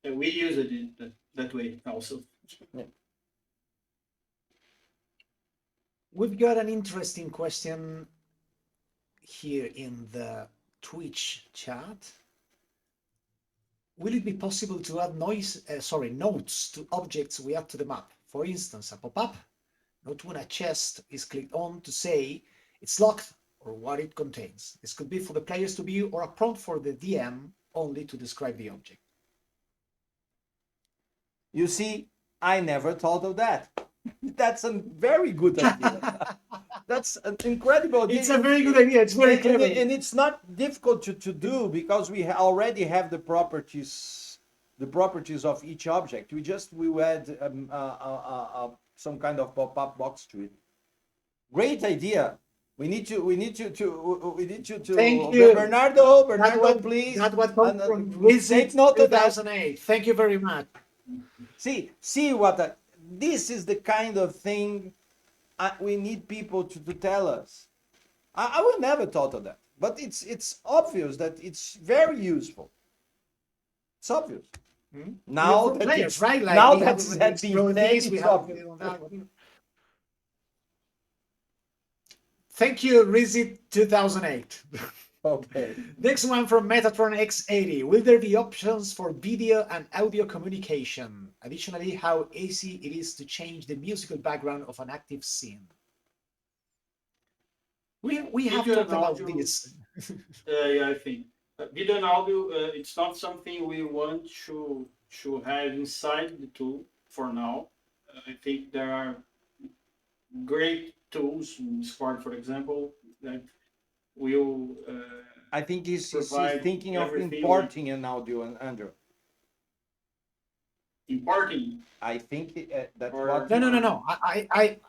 And we use it that way also. Yeah. We've got an interesting question here in the Twitch chat. Will it be possible to add notes to objects we add to the map? For instance, a pop-up note when a chest is clicked on to say it's locked or what it contains. This could be for the players to view or a prompt for the DM only to describe the object. You see, I never thought of that. That's a very good idea. That's an incredible idea. It's a very good idea. It's very clever. And it's not difficult to do because we already have the properties of each object. We will add some kind of pop-up box to it. Great idea. We need you to. Thank you, Bernardo, please. That what comes from take note of that. 2008. Thank you very much. See what this is the kind of thing we need people to tell us. I would never thought of that, but it's obvious that it's very useful. It's obvious. Now that players, it's, right? Like now we that have it's had been said, it's obvious. Thank you, Rizit 2008. Okay. Next one from Metatron X80. Will there be options for video and audio communication? Additionally, how easy it is to change the musical background of an active scene? We have talked about this. Yeah, I think video and audio. It's not something we want to have inside the tool for now. I think there are great tools in Discord, for example, that will. I think he's provide thinking of everything importing an audio and Android. Importing. I think that's Or- what. No.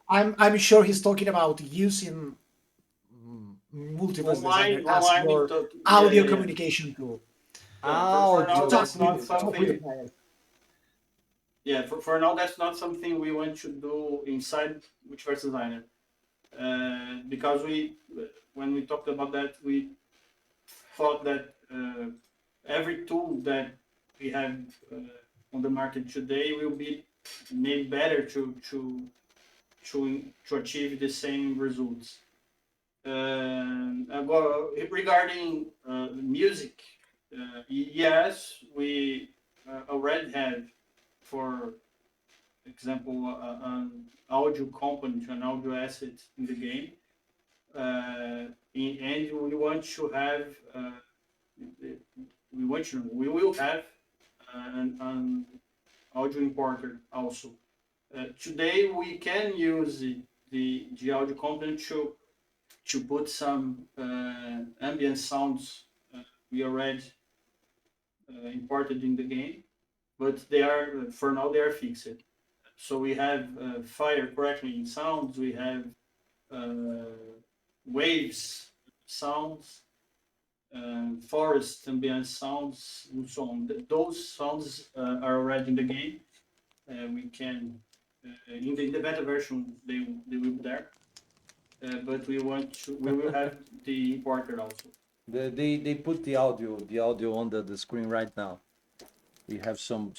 I'm sure he's talking about using Multiverse Designer as online your to- audio yeah. communication tool. For now, Audio. that's not Talk with the something. player. Yeah, for now, that's not something we want to do inside Multiverse Designer, because when we talked about that, we thought that every tool that we have on the market today will be made better to achieve the same results. Well, regarding music, yes, we already have, for example, an audio component, an audio asset in the game, and we want to have, we will have an audio importer also. Today we can use the audio component to put some ambient sounds we already imported in the game, but they are for now they are fixed. So we have fire crackling sounds, we have waves sounds, forest ambient sounds, and so on. Those sounds are already in the game. We can in the beta version they will be there. But we will have the importer also. They put the audio on the screen right now. We have some.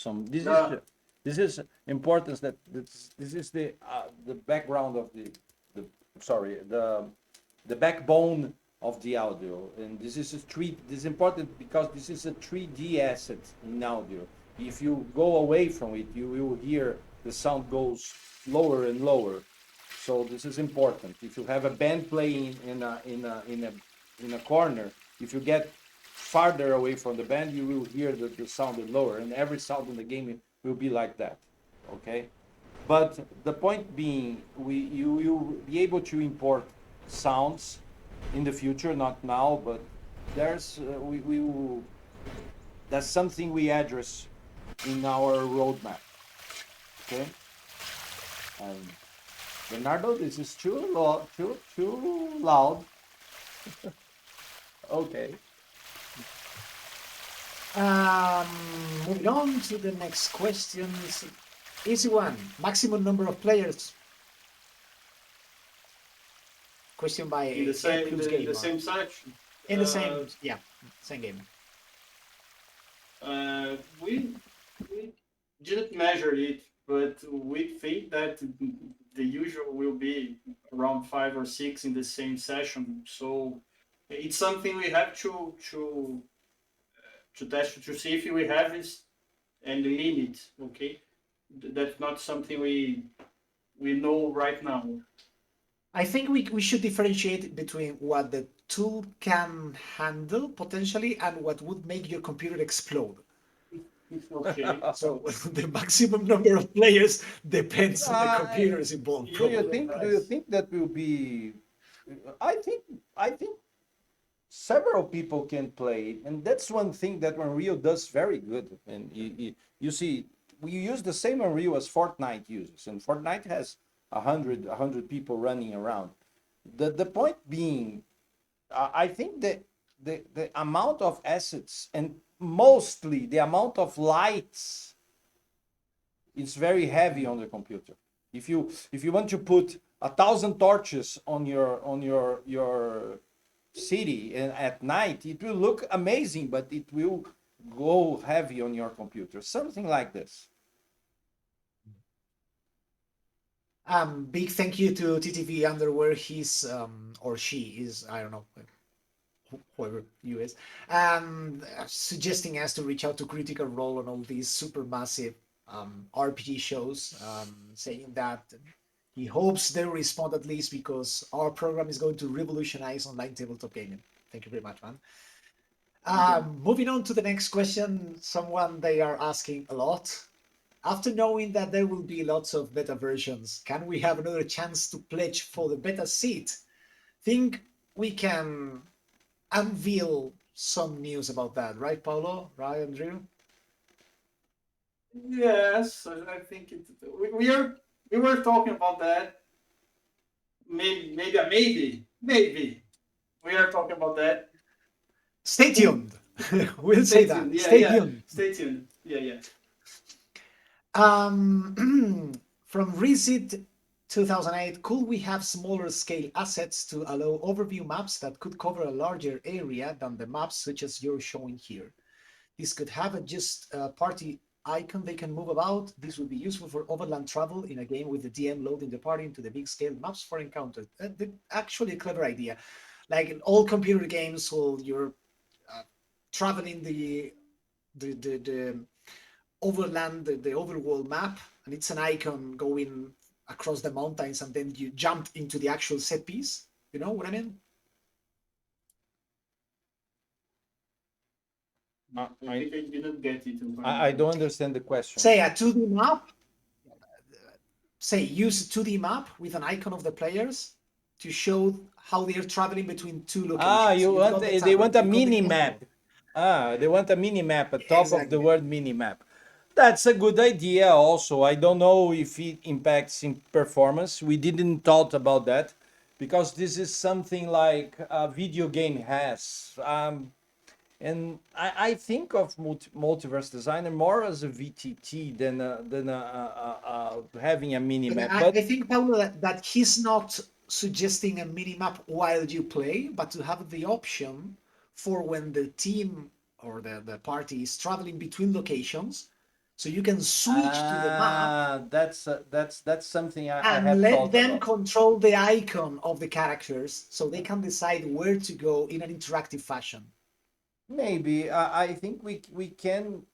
This is important that this is the background of the backbone of the audio, and this is this is important because this is a 3D asset in audio. If you go away from it, you will hear the sound goes lower and lower. So this is important. If you have a band playing in a corner, if you get farther away from the band, you will hear the sound lower, and every sound in the game will be like that. Okay, but the point being, you will be able to import sounds in the future, not now, but there's we will. That's something we address in our roadmap. Okay. Bernardo, this is too loud. Okay. Moving on to the next questions. Easy one. Maximum number of players. Question by in the Ed same Plus in the Gamer. same section. In the Uh, same, yeah, same game. We didn't measure it, but we think that the usual will be around 5 or 6 in the same session. So it's something we have to test to see if we have this and limit. Okay, that's not something we know right now. I think we should differentiate between what the tool can handle potentially and what would make your computer explode. Okay. So the maximum number of players depends on the Uh, computers involved, probably. do you think that will be? I think several people can play, and that's one thing that Unreal does very good. And you see, we use the same Unreal as Fortnite uses, and Fortnite has a hundred people running around. The point being, I think that the amount of assets and mostly the amount of lights is very heavy on the computer. If you want to put 1,000 torches on your city and at night, it will look amazing, but it will go heavy on your computer. Something like this. Big thank you to TTV Underwear. He's or she is, I don't know, whoever you is, suggesting us to reach out to Critical Role on all these super massive RPG shows, saying that he hopes they respond at least because our program is going to revolutionize online tabletop gaming. Thank you very much, man. Moving on to the next question, someone they are asking a lot. After knowing that there will be lots of beta versions, can we have another chance to pledge for the beta seat? Think we can unveil some news about that, right, Paulo? Right, Andrew? Yes, I think we were talking about that. Maybe we are talking about that. Stay tuned. We'll say Stay tuned. that. Yeah, Stay yeah. tuned. Stay tuned. Yeah, yeah. From Reset 2008, could we have smaller scale assets to allow overview maps that could cover a larger area than the maps such as you're showing here? This could have a just party icon they can move about. This would be useful for overland travel in a game with the DM loading the party into the big scale maps for encounters. Actually, a clever idea. Like in all computer games, well, you're traveling the overland, the overworld map, and it's an icon going across the mountains, and then you jump into the actual set piece. You know what I mean? I think I didn't get it. I don't understand the question. Say a 2D map. Say use a 2D map with an icon of the players to show how they are traveling between two Ah, locations. you You've want got the they tavern, want a you've got the mini castle. map. Ah, they want a mini map at top of the Exactly. word mini map. That's a good idea also. I don't know if it impacts in performance. We didn't talk about that because this is something like a video game has. And I think of multiverse designer more as a VTT than having a mini But map. I But think, Paulo, that he's not suggesting a mini map while you play, but to have the option for when the team or the party is traveling between locations, so you can switch to the map that's something I and have let thought them about. control the icon of the characters so they can decide where to go in an interactive fashion. Maybe I think we can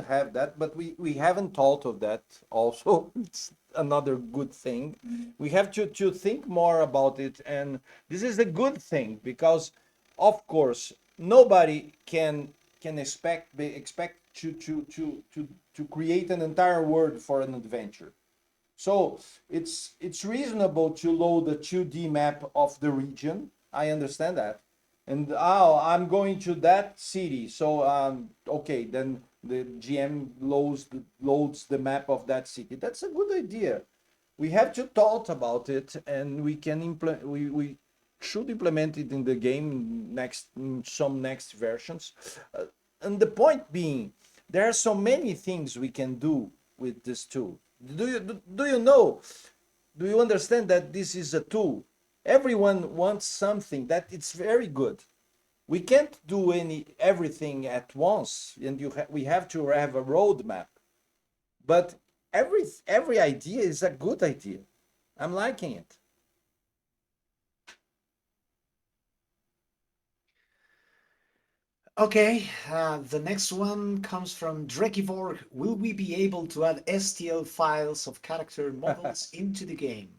have that, but we haven't thought of that. Also, it's another good thing. We have to think more about it, and this is a good thing because, of course, nobody can expect to create an entire world for an adventure. So it's reasonable to load the 2D map of the region. I understand that. And oh, I'm going to that city. So okay, then the GM loads the map of that city. That's a good idea. We have to thought about it, and we can implement. We should implement it in the game next in some next versions. And the point being, there are so many things we can do with this tool. Do you know? Do you understand that this is a tool? Everyone wants something that it's very good. We can't do everything at once, and we have to have a roadmap. But every idea is a good idea. I'm liking it. Okay, the next one comes from Drekivorg. Will we be able to add STL files of character models into the game?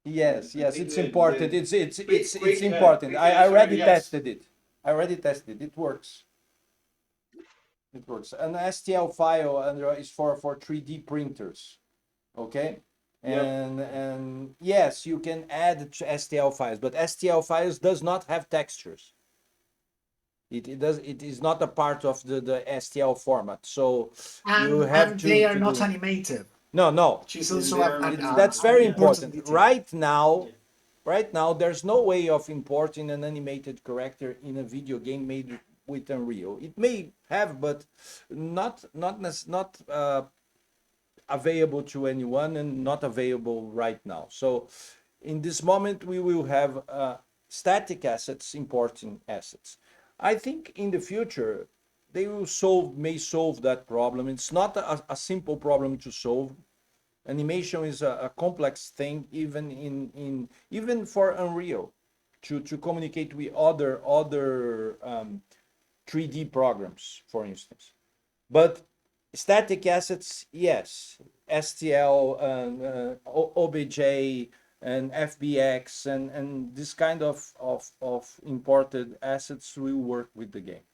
Yes, I yes, think it's important. the It's quick important. quick I answer, already yes. tested it. I already tested. It works. It works. An STL file is for 3D printers. Okay. Yep. And yes, you can add STL files, but STL files does not have textures. It is not a part of the STL format. So you have And they are to not do. animated, No. which is And also they are not That's an very yeah. important important. detail. Yeah. Right now, there's no way of importing an animated character in a video game made with Unreal. It may have, but not available to anyone and not available right now. So, in this moment, we will have static assets importing assets. I think in the future they may solve that problem. It's not a simple problem to solve. Animation is a complex thing, even for Unreal, to communicate with other 3D programs, for instance. But static assets, yes, STL and OBJ and FBX and this kind of imported assets will work with the game.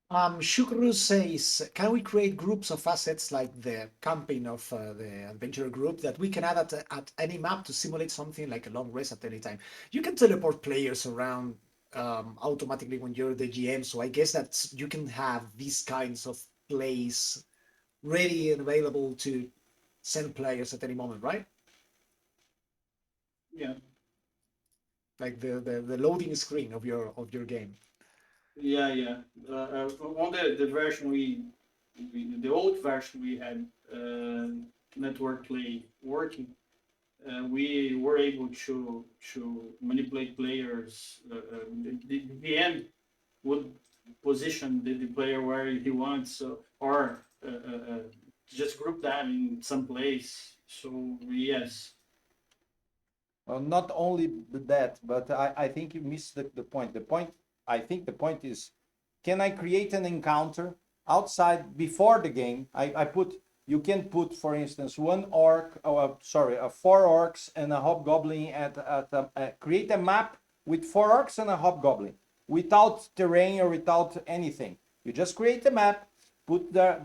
Shukru says, can we create groups of assets like the campaign of the adventure group that we can add at any map to simulate something like a long rest at any time? You can teleport players around automatically when you're the GM, so I guess that you can have these kinds of plays ready and available to send players at any moment, right? Yeah. Like the loading screen of your game. Yeah. On the version the old version we had network play working, we were able to manipulate players. The end would position the player where he wants, or just group them in some place. So yes, Well, not only that, but I think you missed the point. I think the point is, can I create an encounter outside before the game? You can put, for instance, four orcs and a hobgoblin create a map with four orcs and a hobgoblin without terrain or without anything. You just create a map, put their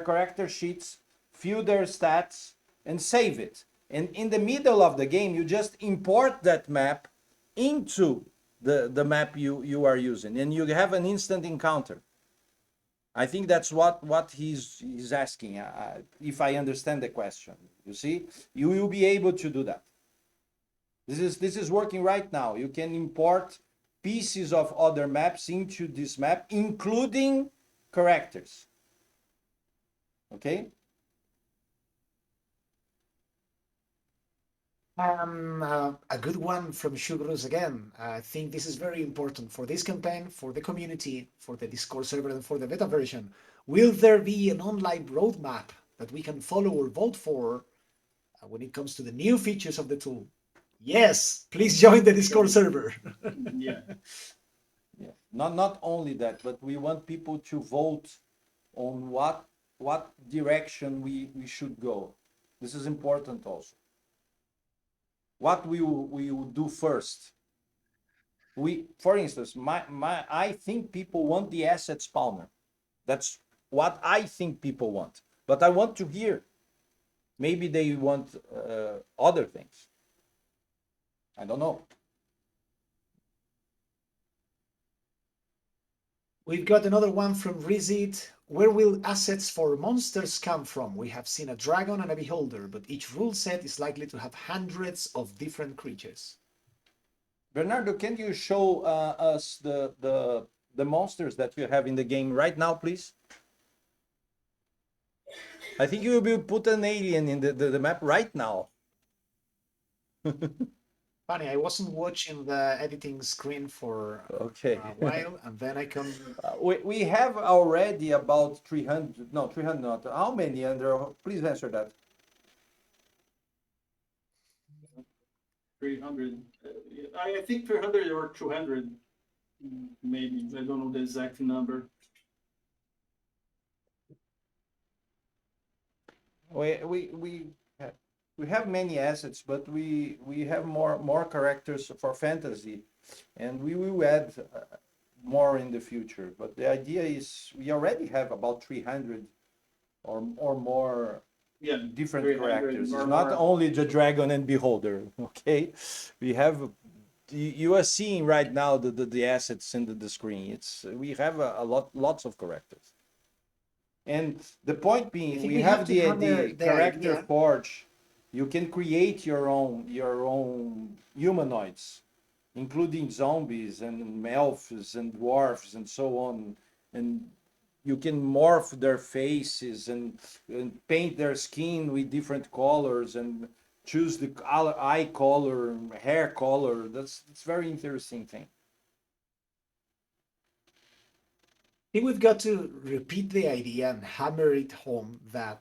character sheets, fill their stats, and save it. And in the middle of the game, you just import that map into the map you are using, and you have an instant encounter. I think that's what he's asking. If I understand the question, you see, you will be able to do that. This is working right now. You can import pieces of other maps into this map, including characters. Okay. A good one from Sugarus again. I think this is very important for this campaign, for the community, for the Discord server, and for the beta version. Will there be an online roadmap that we can follow or vote for when it comes to the new features of the tool? Yes, please join the Discord sure. server. Yeah, Yeah. Not only that, but we want people to vote on what direction we should go. This is important also. What we will do first. For instance, I think people want the asset spawner. That's what I think people want. But I want to hear. Maybe they want other things. I don't know. We've got another one from Rizit. Where will assets for monsters come from? We have seen a dragon and a beholder, but each rule set is likely to have hundreds of different creatures. Bernardo, can you show us the monsters that you have in the game right now, please? I think you will put an alien in the map right now. Funny, I wasn't watching the editing screen for Okay. a while, and then I come. We have already about 300, no, 300 not. How many, Andrew? Please answer that. 300. I think 300 or 200, maybe. I don't know the exact number. We we we ha- we have many assets, but we have more characters for fantasy, and we will add more in the future. But the idea is we already have about 300 or more Yeah, different 300 characters. It's or not more. only the dragon and beholder. Okay, we have. You are seeing right now the assets in the screen. It's we have a lots of characters. And the point I being, think we we have have to hammer the the character idea. forge. You can create your own humanoids, including zombies and elves and dwarfs and so on. And you can morph their faces and paint their skin with different colors and choose the eye color, hair color. That's very interesting thing. I think we've got to repeat the idea and hammer it home that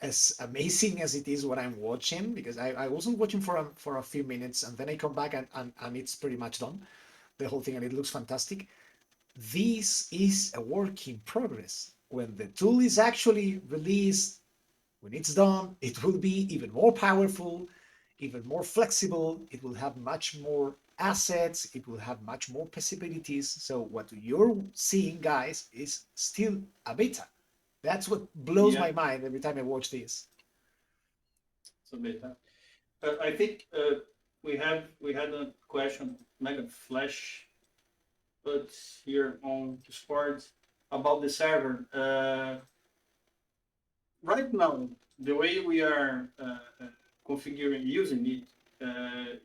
as amazing as it is what I'm watching, because I wasn't watching for a few minutes and then I come back and it's pretty much done, the whole thing, and it looks fantastic. This is a work in progress. When the tool is actually released, when it's done, it will be even more powerful, even more flexible. It will have much more assets. It will have much more possibilities. So what you're seeing, guys, is still a beta. That's what blows Yeah, my mind every time I watch this. it's a beta. I think we had a question, Mega Flash, but here on Discord about the server. Right now, the way we are configuring using it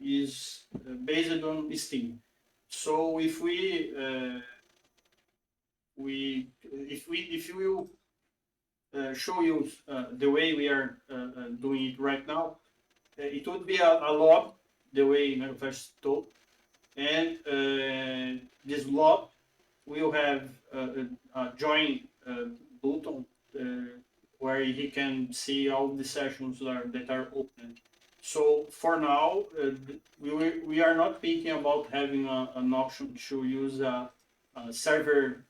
is based on Steam. So if we will show you the way we are doing it right now, it would be a log the way Manifest told, and this log will have a join button uh, where he can see all the sessions that are open. So for now, we are not thinking about having an option to use a server,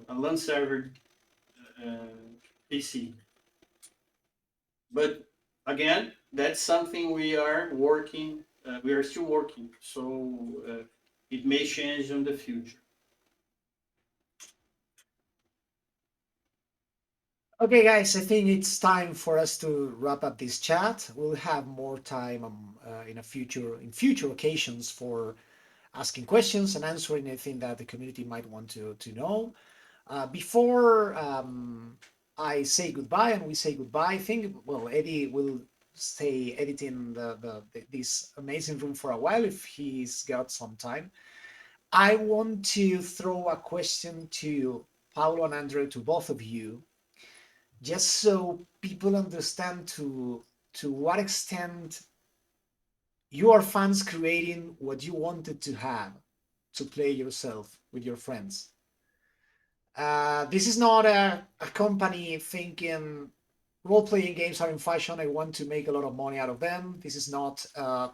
a LAN server PC. But again, that's something we are working. We are still working, so it may change in the future. Okay, guys, I think it's time for us to wrap up this chat. We'll have more time in future occasions for asking questions and answering anything that the community might want to know. Before I say goodbye and we say goodbye, I think, well, Eddie will stay editing this amazing room for a while if he's got some time. I want to throw a question to Paulo and Andre, to both of you, just so people understand to what extent you are fans creating what you wanted to have to play yourself with your friends. This is not a company thinking role-playing games are in fashion. I want to make a lot of money out of them. This is not a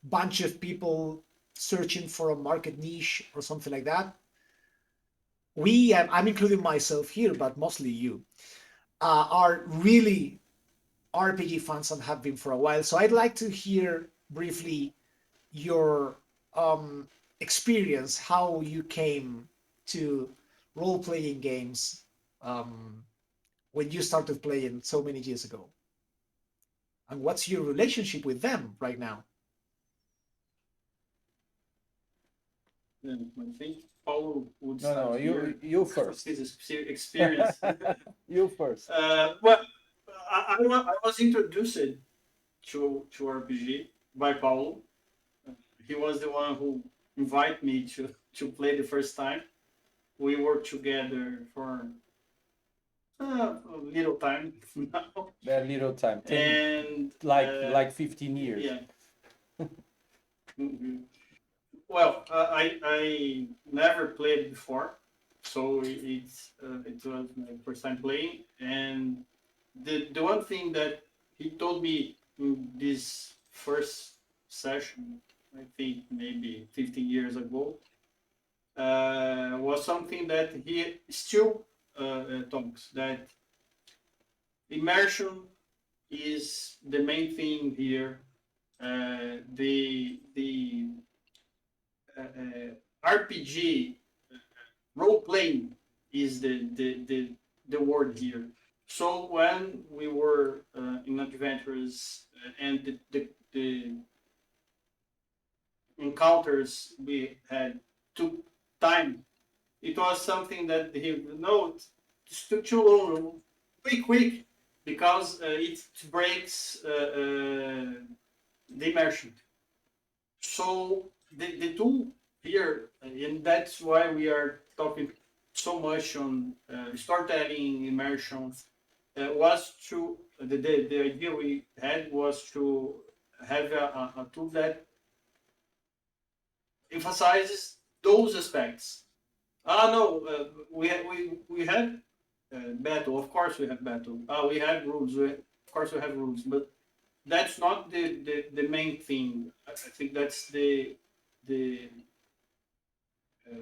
bunch of people searching for a market niche or something like that. I'm including myself here, but mostly you, are really RPG fans and have been for a while. So I'd like to hear briefly your experience, how you came to role-playing games um, when you started playing so many years ago, and what's your relationship with them right now? And I think Paulo would No, start no, you here you because of first. his experience. You first. Well, I was introduced to RPG by Paulo. He was the one who invited me to play the first time. we work together for a little time now, Very little time, 10, and like 15 years. yeah. Mhm. Well, I never played before, so it was my first time playing, and the one thing that he told me in this first session, I think maybe 15 years ago, was something that he still talks, that immersion is the main thing here. The RPG role playing is the word here. So when we were in adventures and the encounters we had took time, it was something that he no, it's too long, quick, because it breaks the immersion. So the tool here, and that's why we are talking so much on storytelling immersion, was to the idea we had was to have a tool that emphasizes those aspects. No, we have battle. Of course, we have battle. We have rules. Of course, we have rules, but that's not the main thing. I think that's the uh,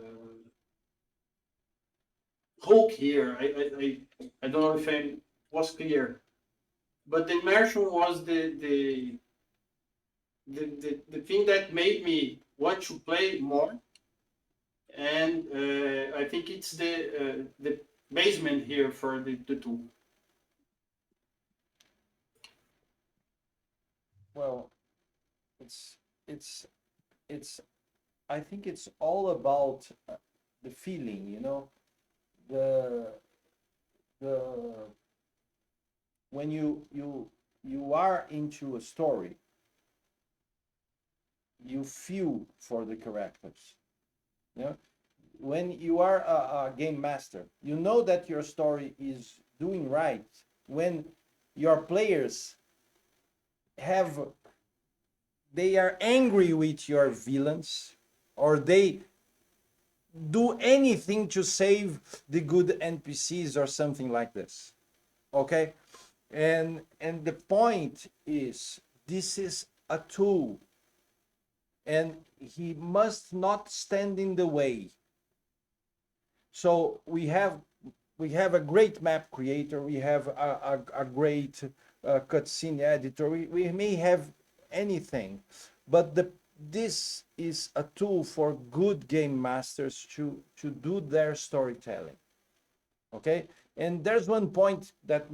hook here. I don't know if I was clear, but the immersion was the thing that made me want to play more, and I think it's the basement here for the tool. Well, it's it's it's I think it's all about the feeling, the the when you are into a story, you feel for the characters. You know, when you are a game master, you know that your story is doing right when your players have they are angry with your villains, or they do anything to save the good NPCs or something like this. Okay? And the point is, this is a tool, and he must not stand in the way. So we have a great map creator, we have a great cutscene editor, we may have anything, but this is a tool for good game masters to do their storytelling. Okay, and there's one point that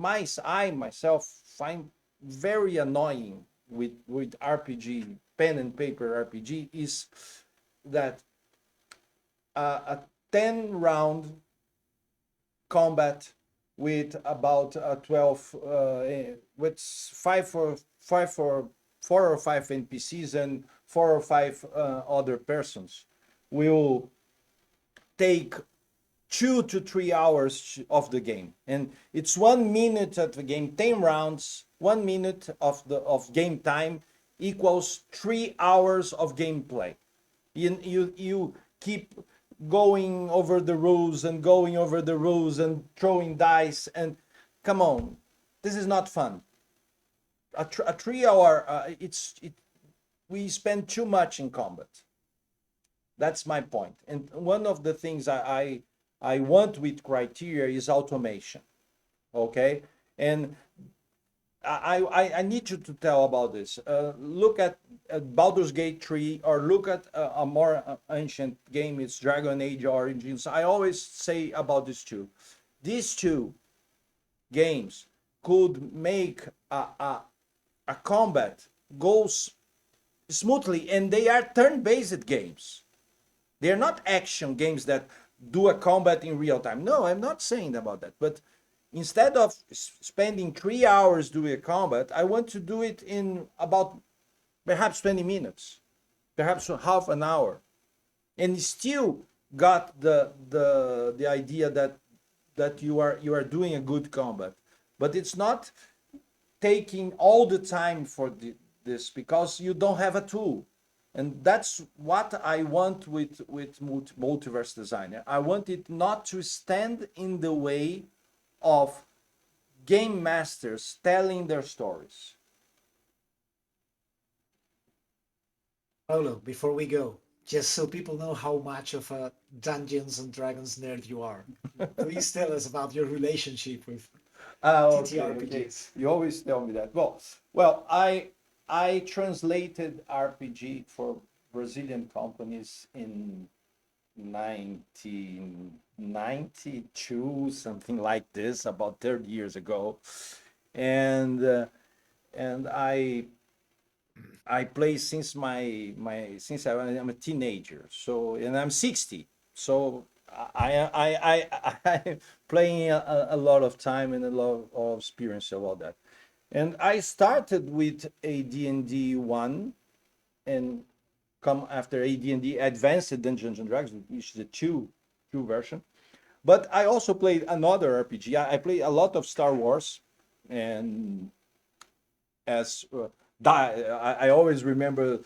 I myself find very annoying with RPG, pen and paper RPG, is that a 10 round combat with about 12 with five for 4 or 5 NPCs and 4 or 5 other persons will take 2 to 3 hours of the game, and it's 1 minute of the game. 10 rounds, 1 minute of game time equals 3 hours of gameplay. You keep going over the rules and going over the rules and throwing dice, and come on, this is not fun. A 3 hour we spend too much in combat. That's my point. And one of the things I want with criteria is automation. Okay, and I need you to tell about this. Look at Baldur's Gate 3, or look at a more ancient game, it's Dragon Age Origins. I always say about these two. These two games could make a combat goes smoothly, and they are turn-based games. They're not action games that do a combat in real time. No, I'm not saying about that. But instead of spending 3 hours doing a combat, I want to do it in about perhaps 20 minutes, perhaps half an hour, and still got the idea that you are doing a good combat, but it's not taking all the time for this because you don't have a tool. And that's what I want with multiverse designer. I want it not to stand in the way of game masters telling their stories. Paulo, before we go, just so people know how much of a Dungeons and Dragons nerd you are, please tell us about your relationship with Okay, okay. TTRPGs. You always tell me that. Well, I translated RPG for Brazilian companies in 1992, something like this, about 30 years ago, and and I play since since I'm a teenager. So and I'm 60. So I playing a lot of time and a lot of experience about that. And I started with a D&D 1 and come after AD&D Advanced Dungeons and Dragons, which is the two version. But I also played another RPG. I played a lot of Star Wars, and as I always remember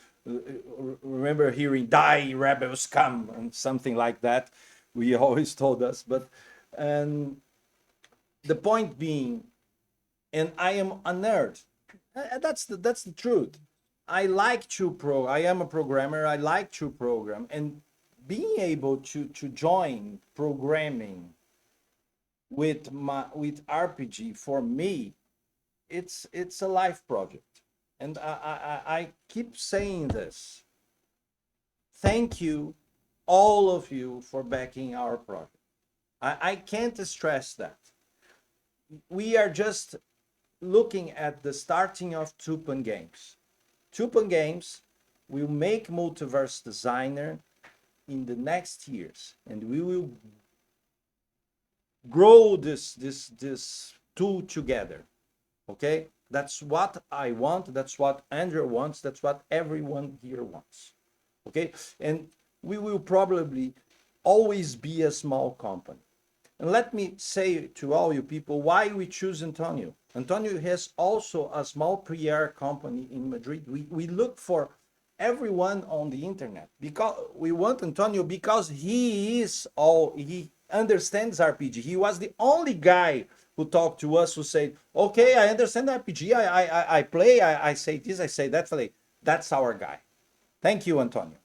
hearing "Die rebels come" and something like that. We always told us, but and the point being, and I am a nerd. That's the truth. I am a programmer. I like to program, and being able to join programming with RPG for me, it's a life project, and I keep saying this. Thank you, all of you, for backing our project. I can't stress that. We are just looking at the starting of Tupan Games. Tupan Games will make Multiverse Designer in the next years, and we will grow this tool together. Okay, that's what I want. That's what Andrew wants. That's what everyone here wants. Okay, and we will probably always be a small company. And let me say to all you people why we choose Antonio. Antonio has also a small PR company in Madrid. We look for everyone on the internet because we want Antonio because he understands RPG. He was the only guy who talked to us who said, "Okay, I understand RPG. I play. I say this. I say that." That's our guy. Thank you, Antonio.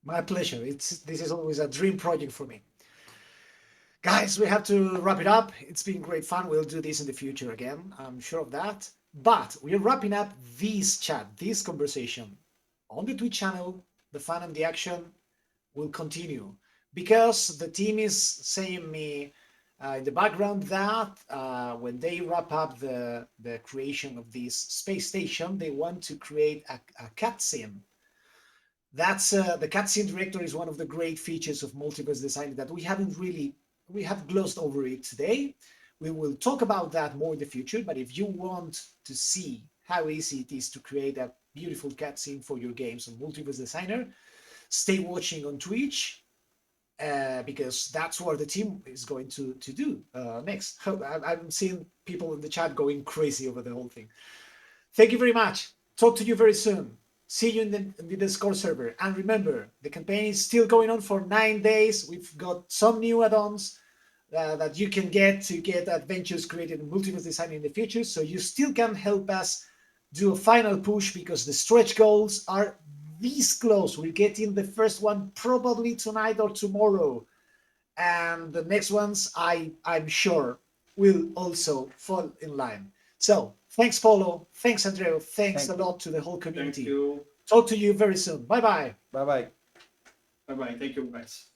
My pleasure. This is always a dream project for me. Guys, we have to wrap it up. It's been great fun. We'll do this in the future again. I'm sure of that. But we're wrapping up this chat, this conversation on the Twitch channel. The fun and the action will continue because the team is saying me in the background that when they wrap up the creation of this space station, they want to create a cutscene. That's the cutscene director is one of the great features of multiverse design that we have glossed over it today. We will talk about that more in the future, but if you want to see how easy it is to create a beautiful cutscene for your games on Multiverse Designer, stay watching on Twitch because that's what the team is going to do next. I'm seeing people in the chat going crazy over the whole thing. Thank you very much. Talk to you very soon. See you in the Discord server. And remember, the campaign is still going on for 9 days. We've got some new add-ons that you can get to get adventures created in Multiverse Design in the future. So you still can help us do a final push because the stretch goals are this close. We're getting the first one probably tonight or tomorrow. And the next ones, I'm sure, will also fall in line. So thanks, Paulo. Thanks, Andreu. Thanks a lot to the whole Thank community. you. Talk to you very soon. Bye bye. Bye bye. Bye bye. Thank you, guys.